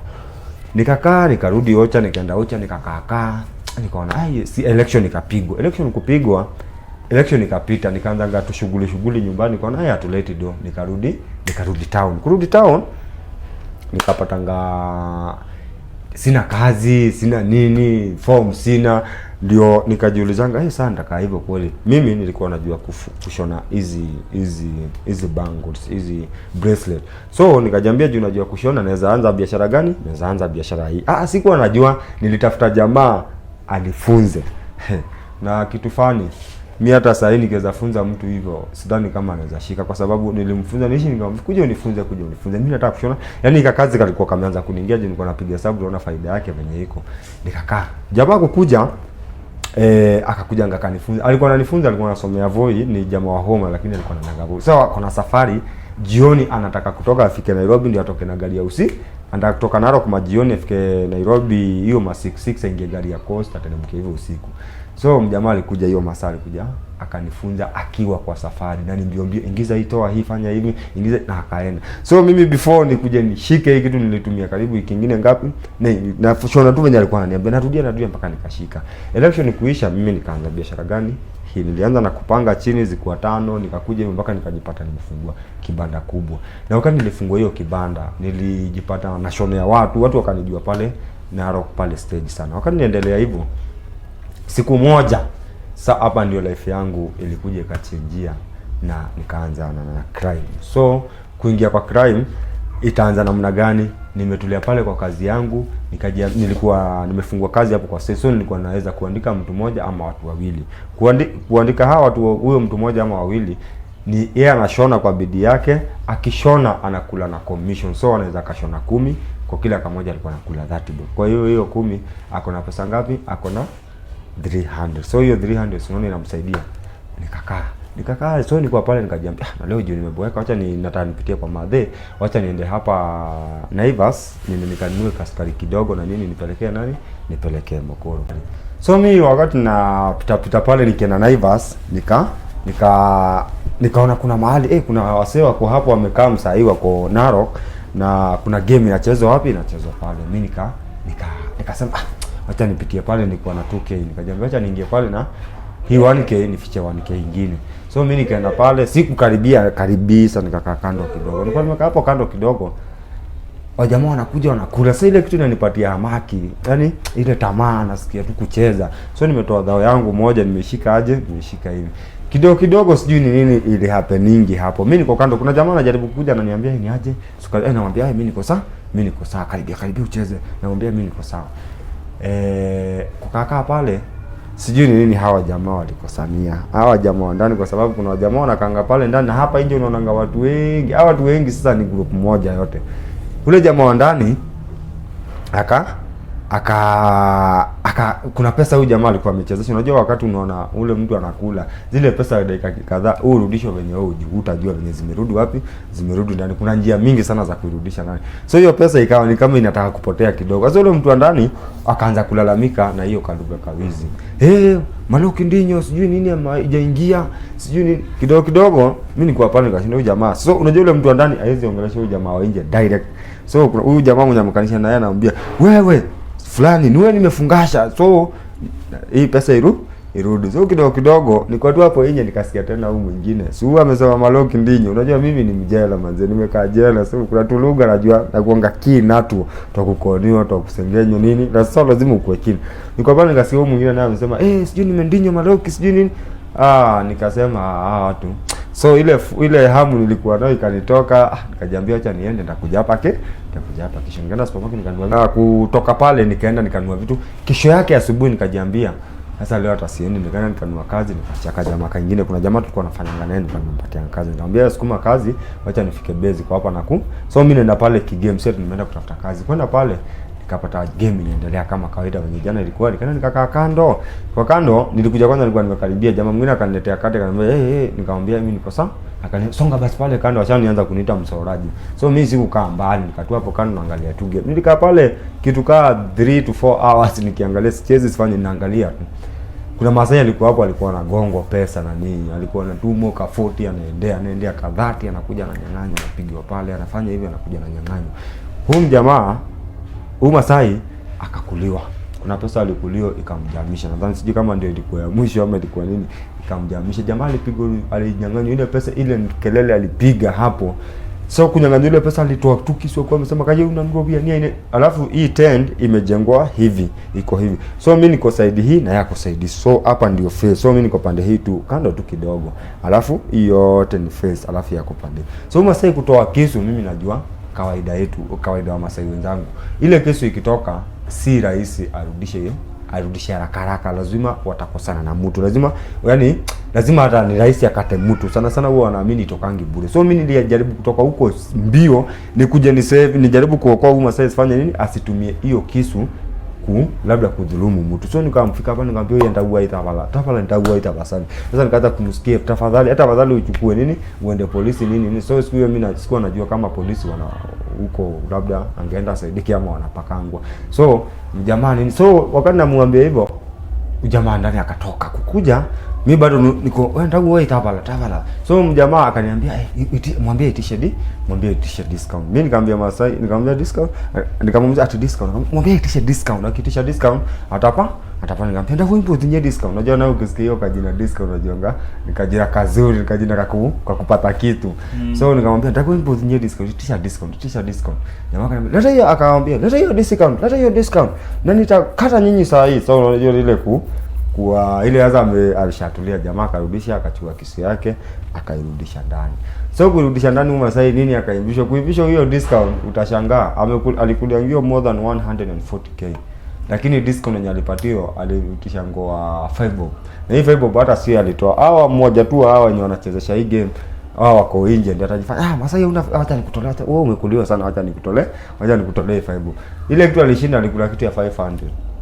Nikakaa, nikarudi Ocha, nikaenda Ocha, nikakaa. Nikaona si election ikapigwa. Election ikapita, nikaanza tu shughuli nyumbani, nikaona hatuleti do. Nikarudi town. Kurudi town nikapatanga sina kazi, sina nini, form sina, ndio nikajiulizanga sasa nitakaa hivyo kweli. Mimi nilikuwa najua kushona hizi bangles, hizi bracelet. So nikajiambia juu najua kushona, naweza anza biashara gani? Naweza anza biashara hii. Sikuwa najua, nilitafuta jamaa anifunze. Na kitu fani, mimi hata sasa hivi nikiweza funza mtu hivyo sidhani kama anaweza shika, kwa sababu nilimfunza nikamwambia unifunze. Mimi nataka kushona. Yaani kazi kalikuwa kameanza kuniingia, nilikuwa napiga hesabu naona faida yake venye iko. Nikakaa. Jamaa kukuja akakuja akanifunza. Alikuwa ananifunza, alikuwa anasomea Voi, ni jamaa wa Homa, lakini alikuwa anataka Voi. Sasa kuna safari jioni, anataka kutoka afike Nairobi ndio atoke na gari ya usiku. Anataka kutoka Narok majioni afike Nairobi hiyo 6 aingie gari ya Coast ateremke hivyo usiku. So mjamaa alikuja hiyo masaa, alikuja akanifunza akiwa kwa safari, na niambia ingiza hii, toa hii, fanya hivi, ingiza, na akaenda. So mimi before nikuje nishike hii kitu nilitumia karibu wiki nyingine ngapi, na shona tu venye alikuwa ananiambia, narudia mpaka nikashika. Election kuisha, mimi nikaanza biashara gani hii. Nilianza na kupanga chini zikuwa 5, nikakuja mpaka nikajipata nimefungua kibanda kubwa. Na wakati nilifungua hiyo kibanda nilijipata na shonea watu wakanijua pale Narok pale stage sana. Wakati niendelea hivyo, siku moja hapa ndio life yangu ilikuja ikachangia, na nikaanza na crime. So kuingia kwa crime itaanza namna gani? Nimetulia pale kwa kazi yangu, nilikuwa nimefungua kazi hapo kwa station, nilikuwa naweza kuandika mtu mmoja ama watu wawili. Kuandika hawa watu, huyo mtu mmoja ama wawili, ni yeye anashona kwa bidii yake, akishona anakula na commission. So anaweza kashona 10, kwa kila kamoja alikuwa anakula 30 bob. Kwa hiyo 10 ako na pesa ngapi? Ako na 300. So hiyo 300 unaona inamsaidia. Nikakaa so nilikuwa pale, nikajiambia na leo jioni nimeboeka, acha nataka nipitie kwa madhe, acha niende hapa Naivas nikanunue kaskari kidogo na nini nipelekee Mokoro. So mimi wakati na pita pale nikienda Naivas, nikaona kuna mahali kuna wasee wako hapo wamekaa msai wako Narok, na kuna game inachezwa wapi? Inachezwa pale. Mimi nikasema acha nipitie pale, nilikuwa na 2K, nikajiambia acha niingie pale na hii 1K nifiche 1K nyingine. So mimi nikaenda pale, karibisa, nikakaa kando kidogo. Nilikuwa nimekaa hapo kando kidogo, wajamaa wanakuja wanakula. Sasa ile kitu inanipatia hamaki, yani ile tamaa, nasikia tu kucheza. So nimetoa dhao yangu moja, nimeshika hivi kidogo, sijui ni nini ile happening hapo. Mimi niko kando, kuna jamaa anajaribu kuja ananiambia ni aje sukari, namwambia mimi niko sawa, karibia ucheze, namwambia mimi niko sawa. Kukaa pale, sijui ni nini hawa jamaa walikosania, hawa jamaa ndani, kwa sababu kuna jamaa wanakanga pale ndani, na hapa nje unaonanga watu wengi. Hawa watu wengi sasa ni group moja yote. Ule jamaa ndani kuna pesa huyu jamaa alikuwa amechezesha. Unajua wakati unaona ule mtu anakula zile pesa dakika kadhaa, urudisho venye utajua venye zimerudi wapi, zimerudi ndani. Kuna njia mingi sana za kurudisha ndani. So hiyo pesa ikawa ni kama inataka kupotea kidogo. Sasa ule mtu ndani akaanza kulalamika na hiyo kaduga kawizi. Maloki ndinyo sijui nini haijaingia, sijui nini. Kidogo mimi nilikuwa pale nikashinda huyu jamaa. So unajua ule mtu ndani haiwezi ongelesha huyu jamaa wa nje direct. So kuna huyu jamaa mwenye amkanisha naye anamwambia, "Wewe fulani niwe nimefungasha, so hii pesa irudi." So kidogo niko tu hapo nje, nikasikia tena huyu mwingine, si huyu amesema Maloki ndinyo. Unajua mimi ni mjela manze, nimekaa jela. So kuna tuluga najua na kuanga kina tu tukukoniwa tukusengenyo nini, na sasa lazima ukue kina. Niko pale nikasikia huyu mwingine naye amesema sijui nimendinyo Maloki sijui nini. Nikasema watu So ile hamu nilikuwa nayo ikanitoka, nikajiambia acha niende nitakuja hapa kesho. Nikaenda supermarket nikanunua. Kutoka pale nikaenda nikanunua vitu. Kesho yake asubuhi nikajiambia sasa leo hata siendi, nikaenda nikanunua kazi, nikachaka jamaa kingine. Kuna jamaa tulikuwa tunafanya naye nikampatia kazi. Nikamwambia sukuma kazi, acha nifike base kwa hapa naku. So mimi nenda pale kigame set, nimeenda kutafuta kazi. Kwenda pale nikapata game inaendelea kama kawaida venye jana ilikuwa. Nikaenda nikakaa kando. Kwa kando nilikuja kwanza, nilikuwa nimekaribia jamaa mwingine akaniletea kati, akaniambia nikamwambia mimi niko sawa. Akanisonga basi pale kando, acha nianza kuniita msoraji. So mimi sikukaa mbali, nikatua hapo kando naangalia tu game. Nilikaa pale kitu kaa 3 to 4 hours nikiangalia, sichezi sifanye, ninaangalia tu. Kuna masaya alikuwa hapo, alikuwa na gongo pesa na nini, alikuwa na tumo ka 40 anaendea ka 30, anakuja na nyang'anyo, anapigwa pale, anafanya hivyo, anakuja na nyang'anyo. Huyu jamaa Masai akakuliwa. Kuna pesa alikuliwa ikamjamisha. Nadhani sijui kama ndio ilikuwa ya mwisho ama ilikuwa nini, ikamjamisha. Jamaa alipigwa, alinyang'anywa ile pesa, ile kelele alipiga hapo. So kunyang'anywa ile pesa, alitoa tu kisu kwa amesema kaje unanirobia nini. Alafu hii tent imejengwa hivi, iko hivi. So mimi niko side hii na yako side. So hapa ndio face. So mimi niko pande hii tu, kando tu kidogo. Alafu hiyo yote ni face, alafu yako pande. So Masai kutoa kisu, mimi najua kawaida yetu, kawaida wa Masai wenzangu, ile kisu ikitoka si rahisi arudishe haraka. Lazima watakosana na mtu, lazima hata ni rahisi akate mtu. Sana huwa wanaamini itokangi bure. So mimi nilijaribu kutoka huko mbio nikuje ni save, nijaribu kuokoa huyu Masai asifanye nini, asitumie hiyo kisu labda kudhulumu mtu. So nikamfika hapa, nikamwambia yeye nitaua itawala nitaua itabasani. Sasa nikaanza kumsikia, tafadhali uchukue nini, uende polisi nini. So siku hiyo mimi sikuwa najua kama polisi wana huko, labda angeenda saidiki ama wanapakangwa. So jamaa nini, so wakati namwambia hivyo, jamaa ndani akatoka kukuja. Mimi bado niko nitaua itawala. So mjamaa akaniambia mwambie itishe discount. Mimi nikamwambia Masai, nikamwambia discount, nikamwambia ati discount, mwambie itishe discount. Akitisha discount atapa. Nikamwambia ndio wimbo zinye discount. Unajua nao ukisikia hiyo kajina discount unajua nikajira kazuri, nikajina kwa kupata kitu. So nikamwambia ndio wimbo zinye discount, itisha discount. Jamaa akaniambia leta hiyo discount. Na nitakata nyinyi saa hii. So unajua ile kwa ile alishatulia, jamaa akarudisha, akachukua kisu yake akairudisha ndani. So kurudisha ndani Masai nini, kuibisha hiyo discount, utashangaa alikuliangio more than 140k. Lakini discount yenye alipatiwa alirutisha ngoa 5 bob. Na hii 5 bob hata si alitoa. Hawa mmoja tu hawa wenye wanachezesha hii game, hawa wako nje ndio atajifanya Masai acha nikutolea, wewe umekuliwa sana, acha nikutolee 5 bob. Ile kitu alishinda, alikula kitu ya 500.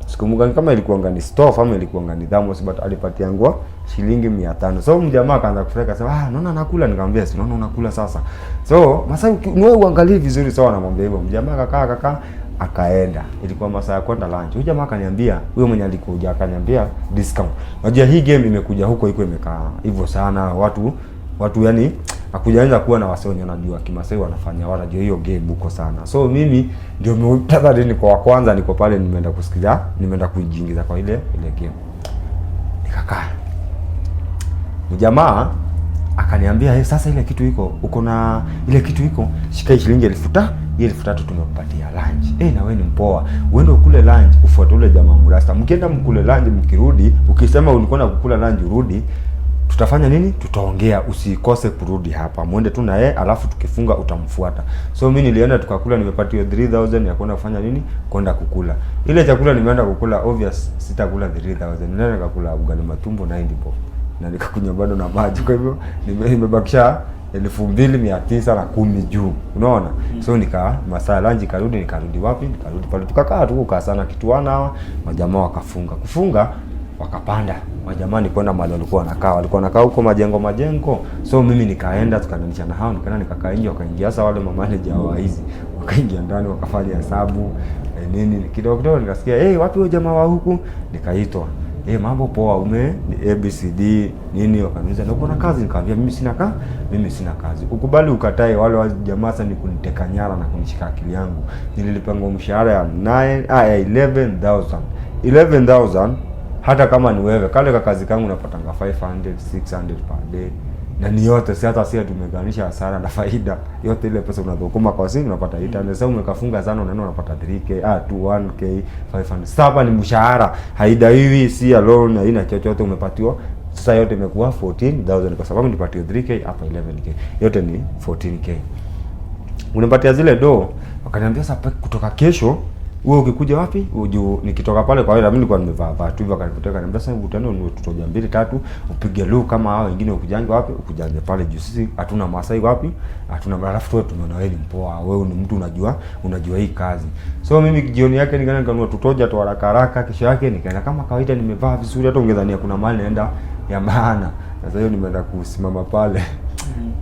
Sikumbuka kama ilikuwa ngani stove ama ilikuwa ngani thermos, but alipatia ngwa shilingi 500. So mjamaa akaanza kufurika, akasema naona nakula. Nikamwambia si naona unakula sasa. So Masai wewe uangalie vizuri. Sawa, namwambia hivyo. Mjamaa akakaa akaenda. Ilikuwa masaa ya kwenda lunch. Huyo jamaa akaniambia, huyo mwenye alikuja akaniambia discount. Unajua hii game imekuja huko iko imekaa hivyo sana, watu yani hakujaanza kuwa na wasee wanajua Kimasai wanafanya, wanajua hiyo game huko sana. So mimi ndio mtazamaji, niko wa kwanza, niko pale, nimeenda kujiingiza kwa ile game. Nikakaa. Mjamaa akaniambia sasa ile kitu iko uko na ile kitu iko shika shilingi 1000, 1000 tumekupatia lunch. Na wewe ni mpoa, uende ukule lunch, ufuate ule jamaa mrasta. Mkienda mkule lunch, mkirudi ukisema ulikuwa na kukula lunch urudi, tutafanya nini? Tutaongea, usikose kurudi hapa. Muende tu na yeye, alafu tukifunga utamfuata. So mimi nilienda tukakula, nimepatiwa 3000 ya kwenda kufanya nini? Kwenda kukula. Ile chakula nimeenda kukula, obvious sitakula 3000. Nilienda nikakula ugali matumbo 90 bob. Na nikakunywa bado na maji, kwa hivyo nimebakisha 2910 juu. Unaona? So masaa lunch nikarudi wapi? Nikarudi pale tukakaa tu kukaa sana kitu wana majamaa wakafunga. Kufunga wakapanda. Majamani kwenda mahali walikuwa wanakaa huko majengo. So mimi nikaenda tukananisha na hao, nikaenda nikakaa nje, wakaingia sasa wale manager wa hizi. Wakaingia ndani wakafanya hesabu nini kidogo nikasikia wapi huyo jamaa wa huku, nikaitwa. Mambo poa, ni ABCD nini, wakaniuliza na uko na kazi? Nikamwambia mimi sina kazi. Ukubali ukatae, wale jamaa sasa ni kuniteka nyara na kunishika akili yangu. Nililipangwa mshahara ya 11,000. Hata kama ni wewe kale kazi kangu unapatanga 500 600 per day, na ni yote si hata tumeganisha hasara na faida yote. Ile pesa unadhokoma kwa simu unapata 800. Sasa umekafunga sana, unaenda unapata 3k 1k 500. Sasa ni mshahara, haidaiwi, si alone, haina chochote, umepatiwa Sasa yote imekuwa 14,000 kwa sababu nipatie 3k hapa 11k. Yote ni 14k. Unipatia zile do, wakaniambia sasa kutoka kesho wewe ukikuja wapi? Uju nikitoka pale kwa wale mimi nilikuwa nimevaa tu hivyo, akanipoteka niambia sasa utaenda ni tutoja 2 3 upige lu kama hao wengine ukujanga wapi? Ukujanga pale juu sisi hatuna Masai wapi? Hatuna marafu tu, tumeona wewe ni mpoa, wewe ni mtu unajua hii kazi. So mimi jioni yake nikaenda nikanunua tutoja tu haraka, kesho yake nikaenda kama kawaida nimevaa vizuri, hata ungedhania kuna mahali naenda ya maana. Sasa hiyo nimeenda kusimama pale.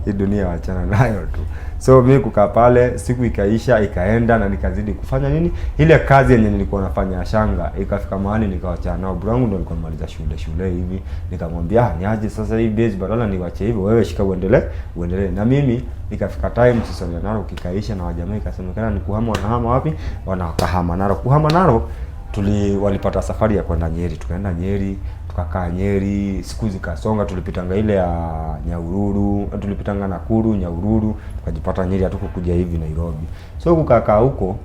Hii dunia wachana nayo tu. So mimi kukaa pale, siku ikaisha, ikaenda na nikazidi kufanya nini? Ile kazi yenye nilikuwa nafanya shanga, ikafika mahali nikawachana nao. Bro wangu ndo alikuwa amaliza shule hivi. Nikamwambia, niaje sasa hii base badala niwache hivyo, wewe shika uendelee. Na mimi ikafika time sasa Naro kikaisha na wajamaa ikasemekana ni kuhama, wanahama wapi? Wanakahama Naro. Kuhama Naro walipata safari ya kwenda Nyeri. Tukaenda Nyeri, tukakaa Nyeri, siku zikasonga, tulipitanga ile ya Nyahururu, tulipitanga Nakuru, Nyahururu, tukajipata Nyeri, hatukukuja hivi Nairobi. So kukaa huko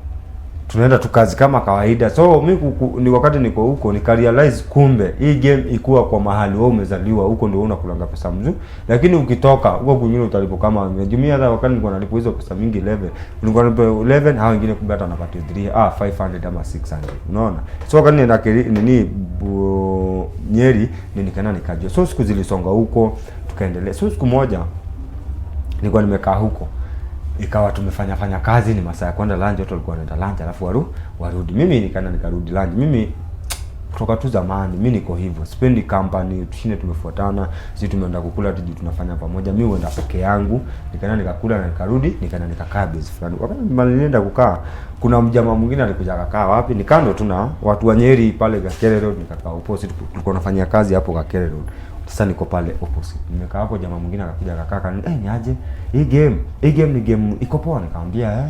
tunaenda tu kazi kama kawaida. So mimi ni wakati niko huko nikarealize kumbe hii game ikuwa kwa mahali wewe umezaliwa huko ndio unakulanga pesa mzuri, lakini ukitoka huko kwingine utalipo kama mjumia. Hata wakati nilikuwa nalipo hizo pesa mingi 11, nilikuwa nalipo 11, hao wengine kumbe hata wanapatia 500 ama 600, unaona. So wakati nenda Nyeri nikaenda nikajua. So siku zilisonga huko tukaendelea. So siku moja nilikuwa nimekaa huko, ikawa tumefanya kazi, ni masaa ya kwenda lunch, watu walikuwa wanaenda lunch alafu warudi. Mimi nikarudi lunch. Mimi kutoka tu zamani mimi niko hivyo, sipendi company tushinde tumefuatana, sisi tumeenda kukula tiji tunafanya pamoja. Mimi huenda peke yangu, nikakula na nikarudi, nikakaa base fulani. Wakati nilienda kukaa, kuna mjamaa mwingine alikuja akakaa wapi? Ni kando tu na watu wa Nyeri pale Gakere Road, nikakaa opposite. Tulikuwa tunafanya kazi hapo Gakere Road. Sasa niko pale opposite. Nimekaa hapo, jamaa mwingine akakuja akakaa, niaje? Hii game ni game iko poa. Nikamwambia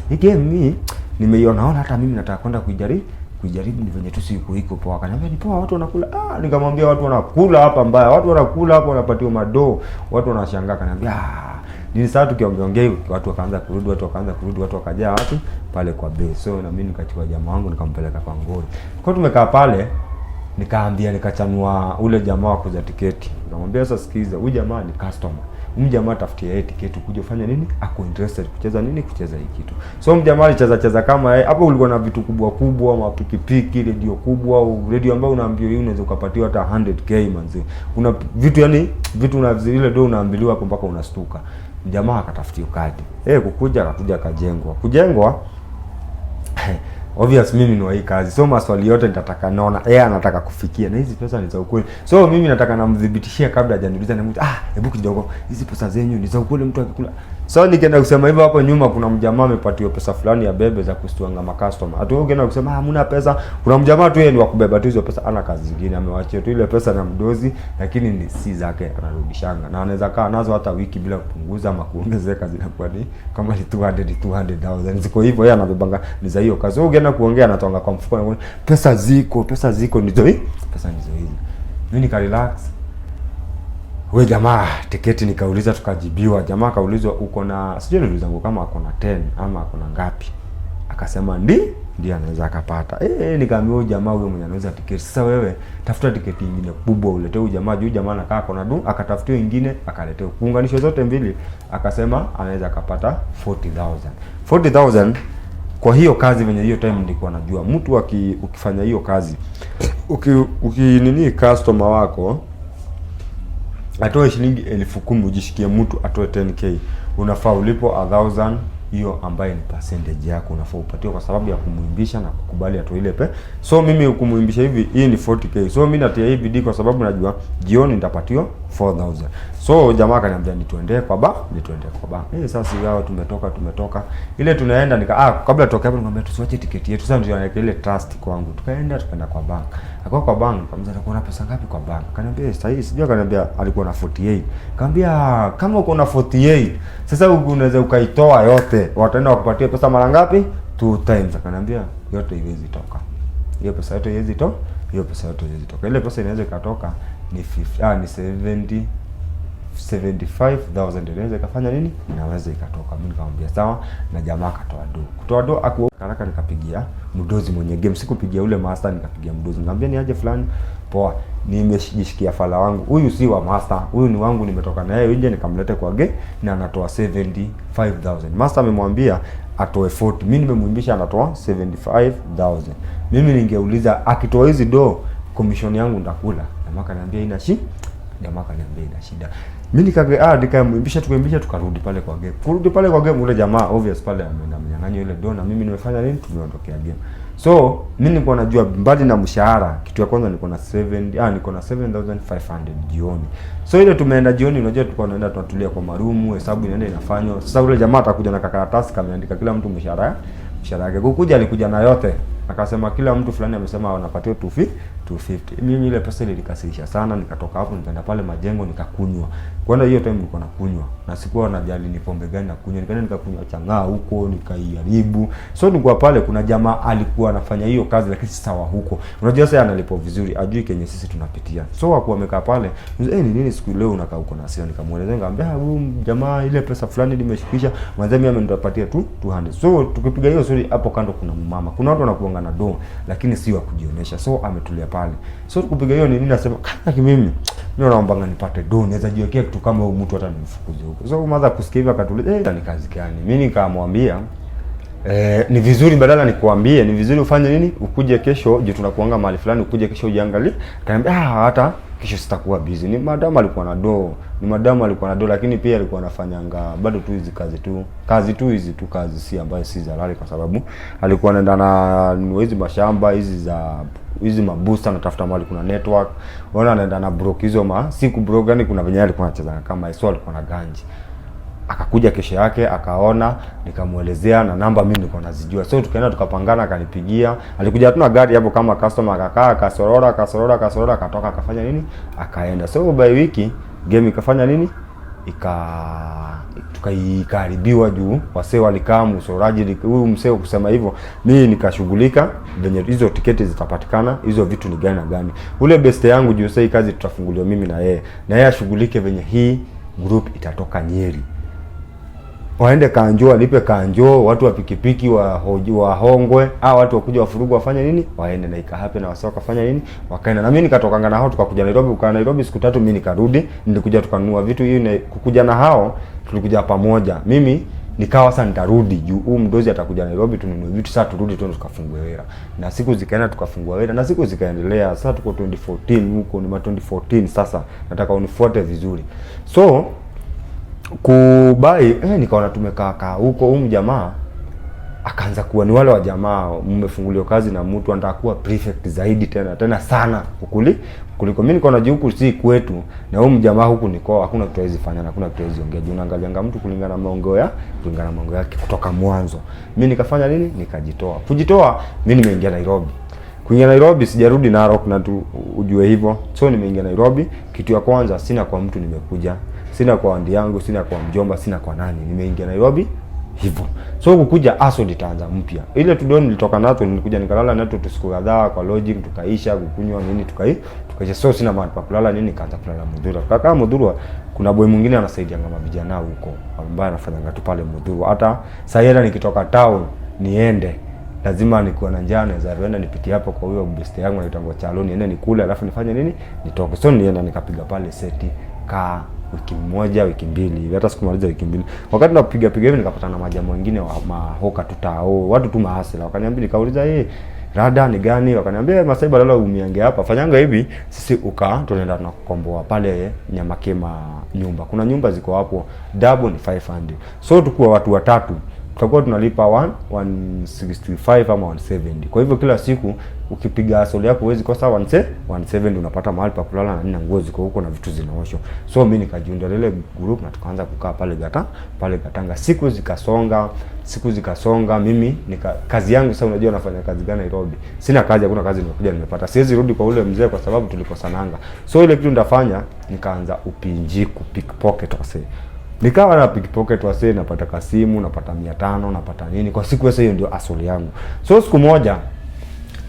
hii game mimi nimeiona, hata mimi nataka kwenda kuijaribu ni venye tu siku iko poa. Akaniambia ni poa, watu wanakula. Nikamwambia watu wanakula hapa mbaya. Watu wanakula hapo wanapatiwa madoo. Watu wanashangaa. Akaniambia nini sasa tukiongea watu wakaanza kurudi, watu wakajaa wapi? Pale kwa base. So na mimi nikachukua jamaa wangu nikampeleka kwa Ngori. Kwa tumekaa pale, nikachanua ule jamaa wa kuuza tiketi. Nikamwambia sasa sikiza, huyu jamaa ni customer. Huyu jamaa tafutia yeye tiketi kuja kufanya nini? Ako interested kucheza nini? Kucheza hii kitu. So mjamaa alicheza kama yeye. Hapo ulikuwa na vitu kubwa, mapikipiki, radio kubwa, au radio ambayo unaambiwa hii unaweza kupatiwa hata 100k manzi. Kuna vitu na zile ndio unaambiliwa hapo mpaka unastuka. Mjamaa akatafutia kadi. Akakuja kujengwa. Obvious mimi ni wa hii kazi. So maswali yote nitataka naona yeye anataka kufikia, na hizi pesa ni za ukweli. So mimi nataka namdhibitishia kabla hajaniuliza, nimuulize hebu kidogo, hizi pesa zenyu ni za ukweli mtu akikula? So nikienda kusema hivyo, hapo nyuma kuna mjamaa amepatiwa pesa fulani ya bebe za kustuanga customer. Hata ukienda kusema hamna pesa, kuna mjamaa tu yeye ni wa kubeba tu hizo pesa, ana kazi nyingine, amewachia tu ile pesa na mdozi, lakini ni si zake, anarudishanga na anaweza kaa nazo hata wiki bila kupunguza ama kuongezeka, zinakuwa ni kama ni 200,000 ziko hivyo, yeye anabebanga ni za hiyo kazi. So ukienda kuongea anatonga kwa mfuko, na pesa ziko ndizo hii, pesa ndizo hizi. Mimi nika relax. Wewe jamaa tiketi nikauliza, tukajibiwa. Jamaa kaulizwa uko na sijui niliuliza kama ako na 10 ama ako na ngapi. Akasema ndiye anaweza akapata. Nikamwambia jamaa huyo mwenye anaweza tiketi, sasa wewe tafuta tiketi nyingine kubwa ulete huyu jamaa, juu jamaa anakaa kona akatafutia nyingine akaletea kuunganisha zote mbili. Akasema anaweza akapata 40,000 kwa hiyo kazi. Venye hiyo time nilikuwa najua mtu ukifanya hiyo kazi nini customer wako atoe shilingi 10,000 ujishikie mtu atoe 10k, unafaa ulipo 1,000 hiyo ambaye ni percentage yako unafaa upatiwe, kwa sababu ya kumuimbisha na kukubali atoe ile pe. So mimi ukumuimbisha hivi, hii ni 40k. So mimi natia hii bidii kwa sababu najua jioni nitapatiwa 4,000. So jamaa akaniambia nituende kwa ba. Sasa wao tumetoka ile tunaenda kabla toka hapo nikamwambia tusiwache tiketi yetu. Sasa ndio ile trust kwangu. Tukaenda kwa bank. Kwa bank nikamwambia kuna pesa ngapi kwa bank? Akaniambia sasa hii sijui. Akaniambia alikuwa na 48. Akaniambia kama uko na 48 sasa unaweza ukaitoa yote, wataenda wakupatia pesa mara ngapi? 2 times. Akaniambia yote iwezi toka. Hiyo pesa yote iwezi toka. Ile pesa inaweza ikatoka ni 70 75,000 inaweza ikafanya nini, inaweza ikatoka. Mimi nikamwambia sawa, na jamaa akatoa do. Kutoa do haraka nikapigia mdozi mwenye game, sikupigia ule master, nikapigia mdozi nikamwambia ni aje fulani, poa, nimejishikia fala wangu, huyu si wa master, huyu ni wangu, nimetoka na yeye nje nikamleta kwa game na anatoa 75,000. Master amemwambia atoe 40, mimi nimemwimbisha anatoa 75,000. Mimi ningeuliza akitoa hizi do commission yangu ndakula. Jamaa akaniambia ina shida. Mimi nikamwimbisha tukarudi pale kwa game. Kurudi pale kwa game ule jamaa obvious pale amenyang'anya ile do na mimi nimefanya nini, tumeondokea game. So mimi nilikuwa najua mbali na mshahara, kitu ya kwanza niko na 7,500 jioni. So ile tumeenda jioni, unajua tulikuwa tunaenda tunatulia kwa marumu, hesabu inaenda inafanywa. Sasa ule jamaa atakuja na karatasi kameandika kila mtu mshahara yake. Kukuja alikuja na yote. Akasema kila mtu fulani amesema wanapatiwa 250. Mimi ile pesa ile ilikasirisha sana, nikatoka hapo nikaenda pale Majengo nikakunywa. Kwani hiyo time nilikuwa nakunywa na sikuwa najali ni pombe gani nakunywa. Nikaenda nikakunywa chang'aa huko nikaiharibu. So nilikuwa pale, kuna jamaa alikuwa anafanya hiyo kazi lakini si sawa huko. Unajua sasa analipo vizuri, ajui kenye sisi tunapitia. So hakuwa amekaa pale, ni nini siku leo unakaa huko na sio, nikamueleza nikamwambia huyu jamaa ile pesa fulani nimeshikisha, mwanzo mimi amenipatia tu 200. So tukipiga hiyo story hapo kando kuna mama. Kuna watu wanakuanga na do lakini si wa kujionyesha. So ametulia pale. So tukupiga hiyo nini nasema kaka mimi naomba nipate do, naweza jiwekea kitu kama huyu mtu hata nimfukuze huko. So mother kusikia hivyo akatuliza ni kazi gani? Mimi nikamwambia ni vizuri badala nikuambie ni vizuri ufanye nini, ukuje kesho je tunakuanga mahali fulani, ukuje kesho ujiangalie. Kaambia hata kesho sitakuwa busy. Ni madam alikuwa na do, lakini pia alikuwa anafanyanga bado tu hizi kazi si ambayo si za halali, kwa sababu alikuwa anaenda na hizi mashamba hizi mabusta natafuta mahali kuna network. Wana anaenda na broke hizo siku broke, yani kuna venye alikuwa anacheza kama hizo, alikuwa na ganji. Akakuja kesho yake akaona, nikamuelezea na namba mimi nilikuwa nazijua. So tukaenda tukapangana, akanipigia. Alikuja tuna gari hapo kama customer, akakaa akasorora akatoka akafanya nini, akaenda. So by wiki game ikafanya nini, tukaharibiwa juu wasee walikaa msoraji huyu msee kusema hivyo. Mimi nikashughulika venye hizo tiketi zitapatikana, hizo vitu ni gani na gani. Ule best yangu juu sasa kazi tutafunguliwa mimi na yeye ashughulike venye hii group itatoka Nyeri. Waende Kanjo, alipe Kanjo, watu wa pikipiki wa Hongwe, watu wakuja wafurugu wafanye nini, waende na ikahape na wasao kafanya nini, wakaenda. Na mimi nikatokanga na hao tukakuja Nairobi, ukaa Nairobi siku 3, mimi nikarudi, nilikuja tukanunua vitu hiyo kukuja na hao, tulikuja pamoja. Mimi nikawa sasa nitarudi juu mdozi atakuja Nairobi tununue vitu, sasa turudi tu tukafungue wera. Na siku zikaenda tukafungua wera na siku zikaendelea. Sasa tuko 2014 huko, ni 2014 sasa. Nataka unifuate vizuri. So kubai nikaona tumekaa huko, jamaa akaanza kuwa ni wale wa jamaa mmefunguliwa kazi na mtu anataka kuwa prefect zaidi tena sana kuliko mimi. Niko na huku si kwetu na jamaa huku niko hakuna kitu hizi fanya na hakuna kitu hizi ongea. Unaangalianga mtu kulingana na maongeo yake kutoka mwanzo. Mimi nikafanya nini, kujitoa mimi nimeingia Nairobi. Kuingia Nairobi sijarudi Narok na tu ujue hivyo. So nimeingia Nairobi, kitu ya kwanza sina kwa mtu nimekuja. Sina kwa andi yangu, sina kwa mjomba, sina kwa nani. Nimeingia Nairobi hivyo. So kukuja aso nitaanza mpya. Ile tudoni nilitoka nato, nilikuja nikalala nato siku kadhaa kwa lodging, tukaisha kukunywa nini tukaisha. So sina mahali pa kulala nini, nikaanza kulala Mudhurwa. Kaka Mudhurwa kuna boy mwingine anasaidia ngama vijana huko ambaye anafanya ngatu pale Mudhurwa. Hata sasa nikitoka town niende lazima nikuwa na njaa, naweza kwenda nipitie hapo kwa huyo best yangu anaitwa Chalo, niende nikule alafu nifanye nini, nitoke. So nienda nikapiga pale seti wiki moja wiki mbili, hata sikumaliza wiki mbili. Wakati napiga hivi nikapata na majamaa wengine wa mahoka tutao, watu tu mahasila. Wakaniambia, nikauliza rada ni gani? Wakaniambia Masai badala umiange hapa fanyanga hivi, sisi tunaenda tunakomboa pale Nyamakema nyumba. Kuna nyumba ziko hapo, double ni 500. So tukua watu watatu tutakuwa tunalipa 165 ama 170. Kwa hivyo kila siku ukipiga asoli yako huwezi kosa 170, unapata mahali pa kulala na nina nguo ziko huko na vitu zinaoshwa. So mimi nikajiunga ile group na tukaanza kukaa pale Gatanga. Siku zikasonga mimi kazi yangu sasa, unajua nafanya kazi gani Nairobi? Sina kazi, hakuna kazi nimekuja nimepata. Siwezi rudi kwa ule mzee kwa sababu tulikosananga. So ile kitu ndafanya nikaanza pickpocket wase. Nikawa na pickpocket wase, napata kasimu, napata 500, napata nini kwa siku. Sasa hiyo ndio asoli yangu. So siku moja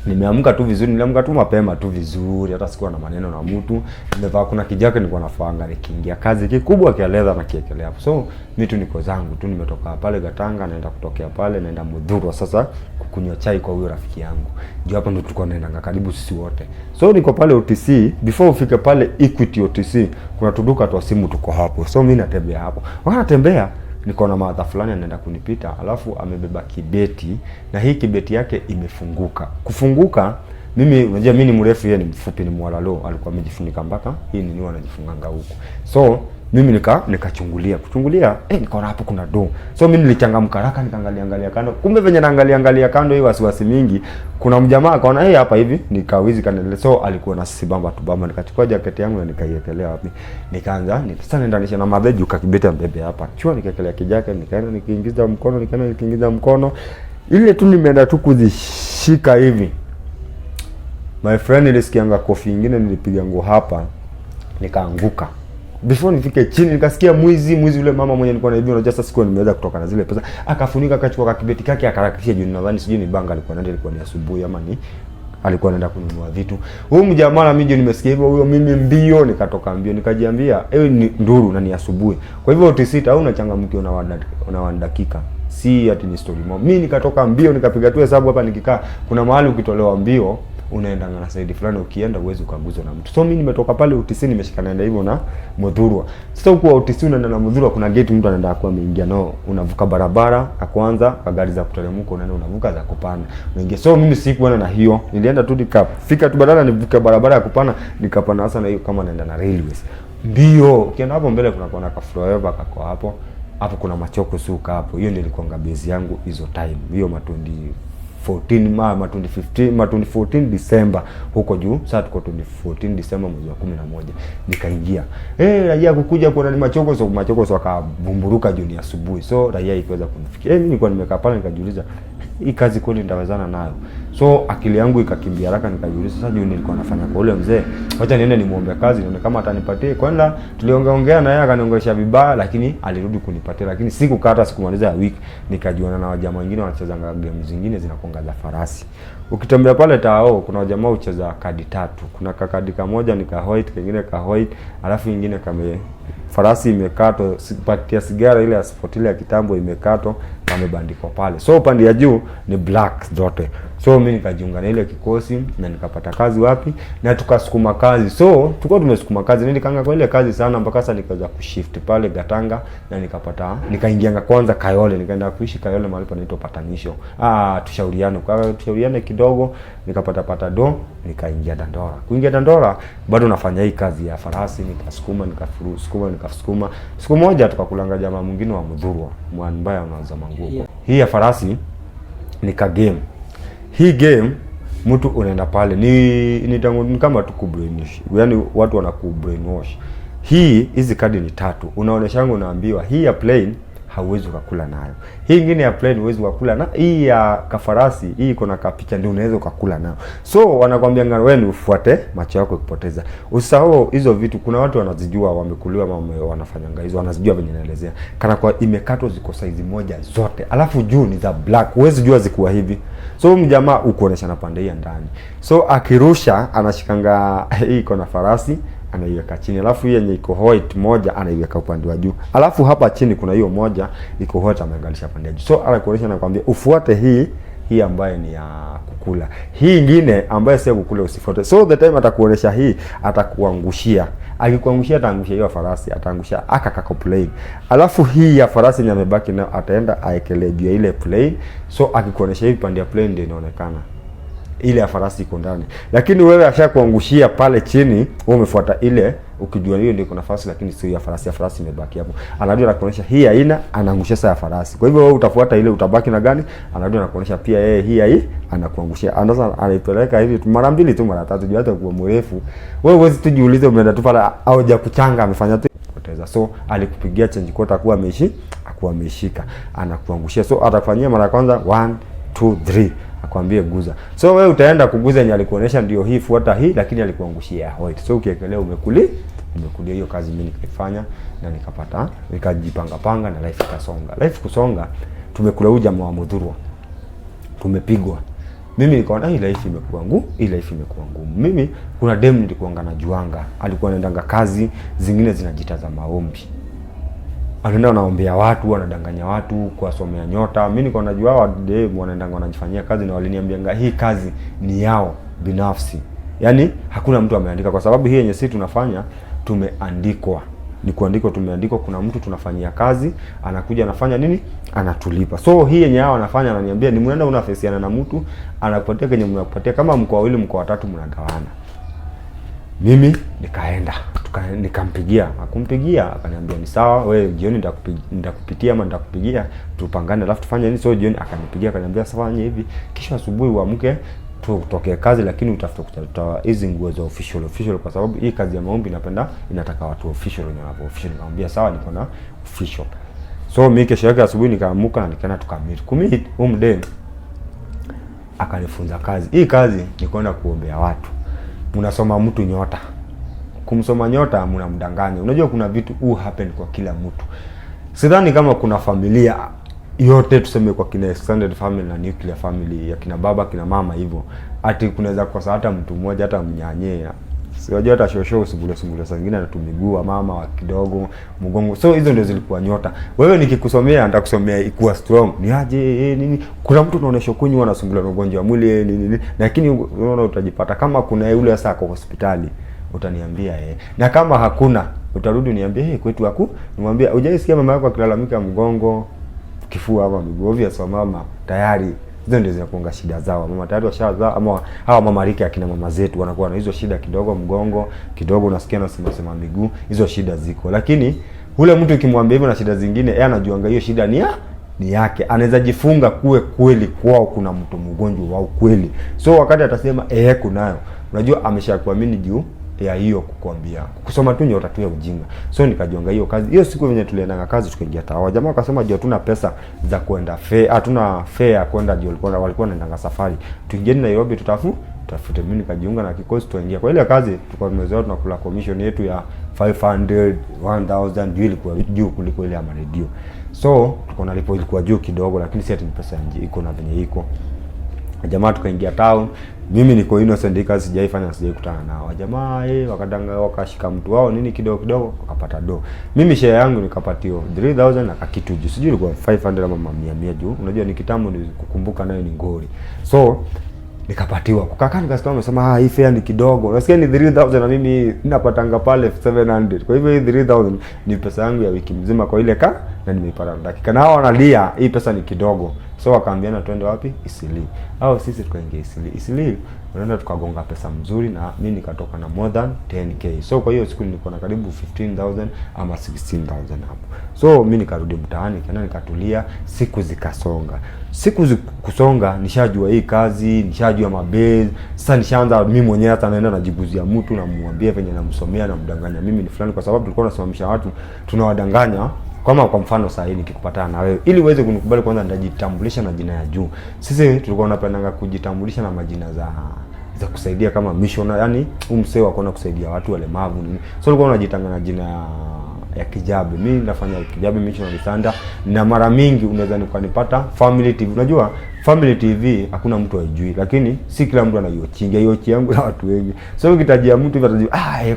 Nimeamka tu vizuri, niliamka tu mapema tu vizuri, hata sikuwa na maneno na mtu. Nimevaa kuna kijake nilikuwa nafaanga, nikiingia kazi kikubwa kieleza na kiekelea hapo. So mimi tu niko zangu tu, nimetoka pale Gatanga naenda kutokea pale naenda Mudhurwa sasa kukunywa chai kwa huyo rafiki yangu. Ndio hapo ndo tulikuwa naenda karibu sisi wote. So niko pale OTC, before ufike pale Equity OTC, kuna tuduka tu simu tuko hapo. So mimi natembea hapo. Wanatembea niko na madha fulani anaenda kunipita, alafu amebeba kibeti na hii kibeti yake imefunguka. Kufunguka, mimi unajua mimi ni mrefu, yeye ni mfupi, ni mwalalo, alikuwa amejifunika mpaka hii nini wanajifunganga huko. So mimi nikachungulia nikaona hapo kuna do. So mimi nilichangamka haraka, nikaangalia kando. Kumbe venye naangalia kando hii wasiwasi mingi, kuna mjamaa akaona hapa hivi, nikawizi kanele. So alikuwa na sibamba tu bamba, nikachukua jaketi yangu na nikaiekelea wapi. Nikaanza sasa nitanisha na madheju kakibeta mbebe hapa. Chua nikaekelea kijake, nikaenda nikiingiza mkono. Ile tu nimeenda tu kuzishika hivi. My friend, nilisikianga kofi nyingine nilipiga nguo hapa, nikaanguka. Before nifike chini nikasikia mwizi yule mama mwenye nilikuwa naibia, unajua sasa sikuwa nimeweza kutoka na zile pesa. Akafunika akachukua kibeti kake akaharakishia juu, nadhani sijui ni banga alikuwa ni asubuhi ama ni alikuwa anaenda kununua vitu. Huyo mjamaa na mimi nimesikia hivyo, huyo mimi mbio nikatoka mbio, nikajiambia ni nduru na ni asubuhi. Kwa hivyo utisita au unachangamkia una dakika. Si ati ni story mob. Mimi nikatoka mbio nikapiga tu hesabu hapa nikikaa. Kuna mahali ukitolewa mbio unaenda na side fulani, ukienda uweze ukaguzwa na mtu. So mimi nimetoka pale UTC nimeshikana naenda hivyo na Mudhurwa. Sasa huko UTC unaenda na Mudhurwa, kuna gate mtu anaenda kwa ameingia nao, unavuka barabara ya kwanza, gari za kuteremka unavuka za kupanda. Unaingia. So mimi sikuona na hiyo. Nilienda tu nikafika tu badala nivuke barabara ya kupanda, nikapanda hasa na hiyo kama naenda na railways. Ndio, ukienda hapo mbele kuna na kafloeva kako hapo. Hapo kuna machoko suka hapo. Hiyo ndio ilikuwa base yangu hizo time. Hiyo 2014 December huko juu. Sasa tuko 2014 December mwezi wa 11 nikaingia. Raia kukuja kuona ni machoko so akabumburuka juu ni asubuhi. So raia ikaweza kunifikia. Mimi nilikuwa nimekaa pale nikajiuliza hii kazi kweli nitawezana nayo. So akili yangu ikakimbia haraka, nikajiuliza sasa juu nilikuwa nafanya kwa ule mzee, acha niende nimuombe kazi nione kama atanipatia. Kwanza tuliongea na yeye akaniongelesha vibaya, lakini alirudi kunipatia. Lakini sikukata sikumaliza wiki nikajiona na wajamaa wengine wanacheza game zingine zinakonga za farasi. Ukitembea pale Tao kuna wajamaa ucheza kadi 3. Kuna kadi kamoja ni ka white, kingine ka white, alafu nyingine kama farasi imekatwa, sipatia sigara ile ya sport ile ya kitambo imekatwa na imebandikwa pale. So upande ya juu ni black zote. So mimi nikajiunga na ile kikosi na nikapata kazi wapi na tukasukuma kazi. So tulikuwa tumesukuma kazi, nilikaanga kwa ile kazi sana mpaka sasa nikaweza kushift pale Gatanga na nikaingianga kwanza Kayole, nikaenda kuishi Kayole mahali panaitwa Patanisho. Tushauriane kidogo, nikapata do, nikaingia Dandora. Kuingia Dandora bado nafanya hii kazi ya farasi, nikasukuma. Siku moja tukakulanga jamaa mwingine wa Mudhurwa, mbaya anauza manguo. Hii ya farasi nika game. Hii game mtu unaenda pale ni kama tu kubrainwash. Yaani watu wanakubrainwash. Hizi kadi ni 3. Unaoneshangu unaambiwa hii ya plain hauwezi ukakula nayo. Hii nyingine ya plain huwezi ukakula na hii ya kafarasi, hii iko na kapicha ndio unaweza ukakula nayo. So wanakuambia wewe ufuate macho yako kupoteza. Usahau hizo vitu, kuna watu wanazijua wamekuliwa ama wanafanyanga hizo, wanazijua venye naelezea. Kana kwa imekatwa ziko size moja zote. Alafu juu ni za black. Huwezi jua zikuwa hivi. So mjamaa ukuonesha na pande hii ndani. So akirusha anashikanga hii iko na farasi anaiweka chini, alafu hii yenye iko white moja anaiweka upande wa juu, alafu hapa chini kuna hiyo moja iko white ameangalisha pande ya juu. So anakuonyesha nakwambia ufuate hii ambayo ni ya kukula, hii nyingine ambayo si ya kukula usifuate. So the time atakuonyesha hii atakuangushia, akikuangushia ataangusha hiyo farasi, ataangusha akakako plane, alafu hii ya farasi yenye amebaki nayo ataenda aekelee juu ya ile plane. So akikuonyesha hii pande ya plane ndio inaonekana ile ya farasi iko ndani, lakini wewe ashakuangushia pale chini, wewe umefuata ile ukijua hiyo ndio iko nafasi, lakini sio ya farasi. Ya farasi imebaki hapo, anarudi anakuonyesha hii haina, anaangusha saa ya farasi. Kwa hivyo wewe utafuata ile, utabaki na gani, anarudi anakuonyesha pia yeye hii anakuangushia, anaanza anaipeleka hivi mara 2 tu mara 3 juu hata kuwa mrefu wewe huwezi tujiulize umeenda tu pale au ja kuchanga amefanya tu poteza. So alikupigia change quota akuwa ameshika anakuangushia. So atafanyia mara kwanza 1 2 3 akwambie guza. So wewe utaenda kuguza yenye alikuonesha ndio hii fuata hii, lakini alikuangushia white. So ukiekelea umekulia hiyo kazi mimi nikaifanya na nikajipanga na life ikasonga. Life kusonga, tumekula uja wa Mudhurwa. Tumepigwa. Mimi nikaona hii life imekuwa ngumu, Mimi kuna dem nilikuanga na juanga, alikuwa anaendanga kazi zingine zinajitaza maombi. Anaenda anaombea watu, anadanganya watu, kuwasomea nyota. Mimi niko najua hao dem wanaendanga wanajifanyia kazi na waliniambianga hii kazi ni yao binafsi. Yaani hakuna mtu ameandika kwa sababu hii yenye sisi tunafanya tumeandikwa. Ni kuandikwa, tumeandikwa, kuna mtu tunafanyia kazi, anakuja anafanya nini? Anatulipa. So hii yenye hao wanafanya, ananiambia ni mnaenda unafesiana na mtu, anakupatia kenye mnakupatia, kama mko wawili mko watatu mnagawana. Mimi nikaenda, nikampigia, akumpigia, akaniambia ni sawa, wewe jioni nitakupitia ama nitakupigia tupangane alafu tufanye nini. So jioni akanipigia, akaniambia sawa, fanya hivi, kisha asubuhi uamke tutoke kazi, lakini utafute kutoa hizi nguo za official kwa sababu hii kazi ya maombi inataka watu official na watu official. Nikamwambia sawa, niko na official. So mimi kesho yake asubuhi nikaamuka na nikaenda tukamit umden, akanifunza kazi. Hii kazi ni kwenda kuombea watu. Mnasoma mtu nyota. Kumsoma nyota mnamdanganya. Unajua kuna vitu happen kwa kila mtu. Sidhani kama kuna familia yote tuseme kwa kina extended family na nuclear family ya kina baba kina mama hivyo, ati kunaweza kukosa hata mtu mmoja hata mnyanyea. Sijajua hata shosho usibule zingine anatumigua mama wa kidogo mgongo. So hizo ndio zilikuwa nyota. Wewe nikikusomea nitakusomea ikuwa strong. Ni aje nini? Kuna mtu unaonesha kunywa anasumbula na ugonjwa wa mwili nini. Lakini unaona utajipata kama kuna yule sasa kwa hospitali utaniambia na kama hakuna utarudi uniambie kwetu haku. Nimwambia hujaisikia mama yako akilalamika mgongo, kifua ama miguu. Obvious mama tayari hizo ndio zinakuanga shida zao. Mama tayari washazaa, ama hawa mama rika akina mama zetu wanakuwa na hizo shida kidogo, mgongo kidogo, unasikia na sema miguu, hizo shida ziko. Lakini ule mtu ukimwambia hivyo na shida zingine, yeye anajuanga hiyo shida ni yake. Anaweza jifunga kweli kwao kuna mtu mgonjwa wao kweli. So wakati atasema kunayo, unajua ameshakuamini juu ya hiyo kukwambia. Kusoma tu nyota tu ya ujinga. So nikajiunga hiyo kazi. Hiyo siku venye tulienda kazi tukaingia Tawa. Jamaa akasema je, hatuna pesa za kwenda hatuna fare ya kwenda juu, walikuwa wanaenda safari. Tuingieni Nairobi tutafute. Mimi nikajiunga na kikosi tuingia. Kwa ile kazi tulikuwa tumezoea tunakula commission yetu ya 500 1000 juu ilikuwa juu kuliko ile ya radio. So tulikuwa nalipo ilikuwa juu kidogo, lakini si ati ni pesa nje iko na venye iko. Jamaa tukaingia town. Mimi niko innocent kazi sijaifanya, sijaikutana nao. Jamaa wakadanga wakashika mtu wao nini kidogo wakapata do. Mimi share yangu nikapatio 3000 na kitu juu. Sijui ilikuwa 500 ama 100 juu. Unajua ni kitambo ni kukumbuka nayo ni ngori. So nikapatiwa. Kukakaa nikasikia wamesema hii fare ni kidogo. Unasikia ni 3000 na mimi ninapatanga pale 700. Kwa hivyo hii 3000 ni pesa yangu ya wiki mzima kwa ile na nimeipata dakika. Na hao wanalia hii pesa ni kidogo. So wakaambiana twende wapi? Isili. Au sisi tukaingia Isili. Unaenda tukagonga pesa mzuri na mimi nikatoka na more than 10k. So kwa hiyo siku nilikuwa na karibu 15000 ama 16000 hapo. So mimi nikarudi mtaani, nikatulia, siku zikasonga. Siku kusonga, nishajua hii kazi, nishajua mabase. Sasa nishaanza mimi mwenyewe hata naenda najibuzia mtu na muambia venye namsomea na mdanganya mimi ni fulani, kwa sababu tulikuwa tunasimamisha watu tunawadanganya. Kwa mfano sasa hivi nikikupatana na wewe ili uweze kunikubali, kwanza nitajitambulisha na jina ya juu. Sisi tulikuwa tunapendanga kujitambulisha na majina za kusaidia kama missionary, yani umsee wako na kusaidia watu walemavu nini. So tulikuwa tunajitanga na jina ya Kijabe. Mimi nafanya Kijabe Missionary Center, na mara mingi unaweza nikanipata Family TV. Unajua Family TV hakuna mtu haijui, lakini si kila mtu anaiyochinga hiyo yangu na watu wengi. So ukitajia mtu atajua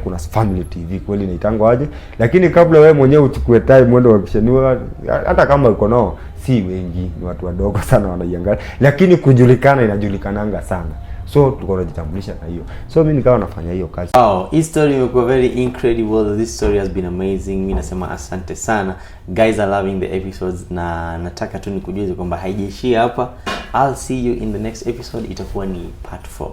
kuna Family TV kweli inaitangwa aje, lakini kabla wewe mwenyewe uchukue time mwendo wakishaniwa, hata kama uko nao si wengi, ni watu wadogo sana wanaiangalia, lakini kujulikana inajulikananga sana. So tulikuwa tunajitambulisha na hiyo. So mimi nikawa nafanya hiyo kazi. Wow, hii story imekuwa very incredible. This story has been amazing. Mimi nasema asante sana. Guys are loving the episodes, na nataka tu nikujuze kwamba haijaishia hapa. I'll see you in the next episode. Itakuwa ni part 4.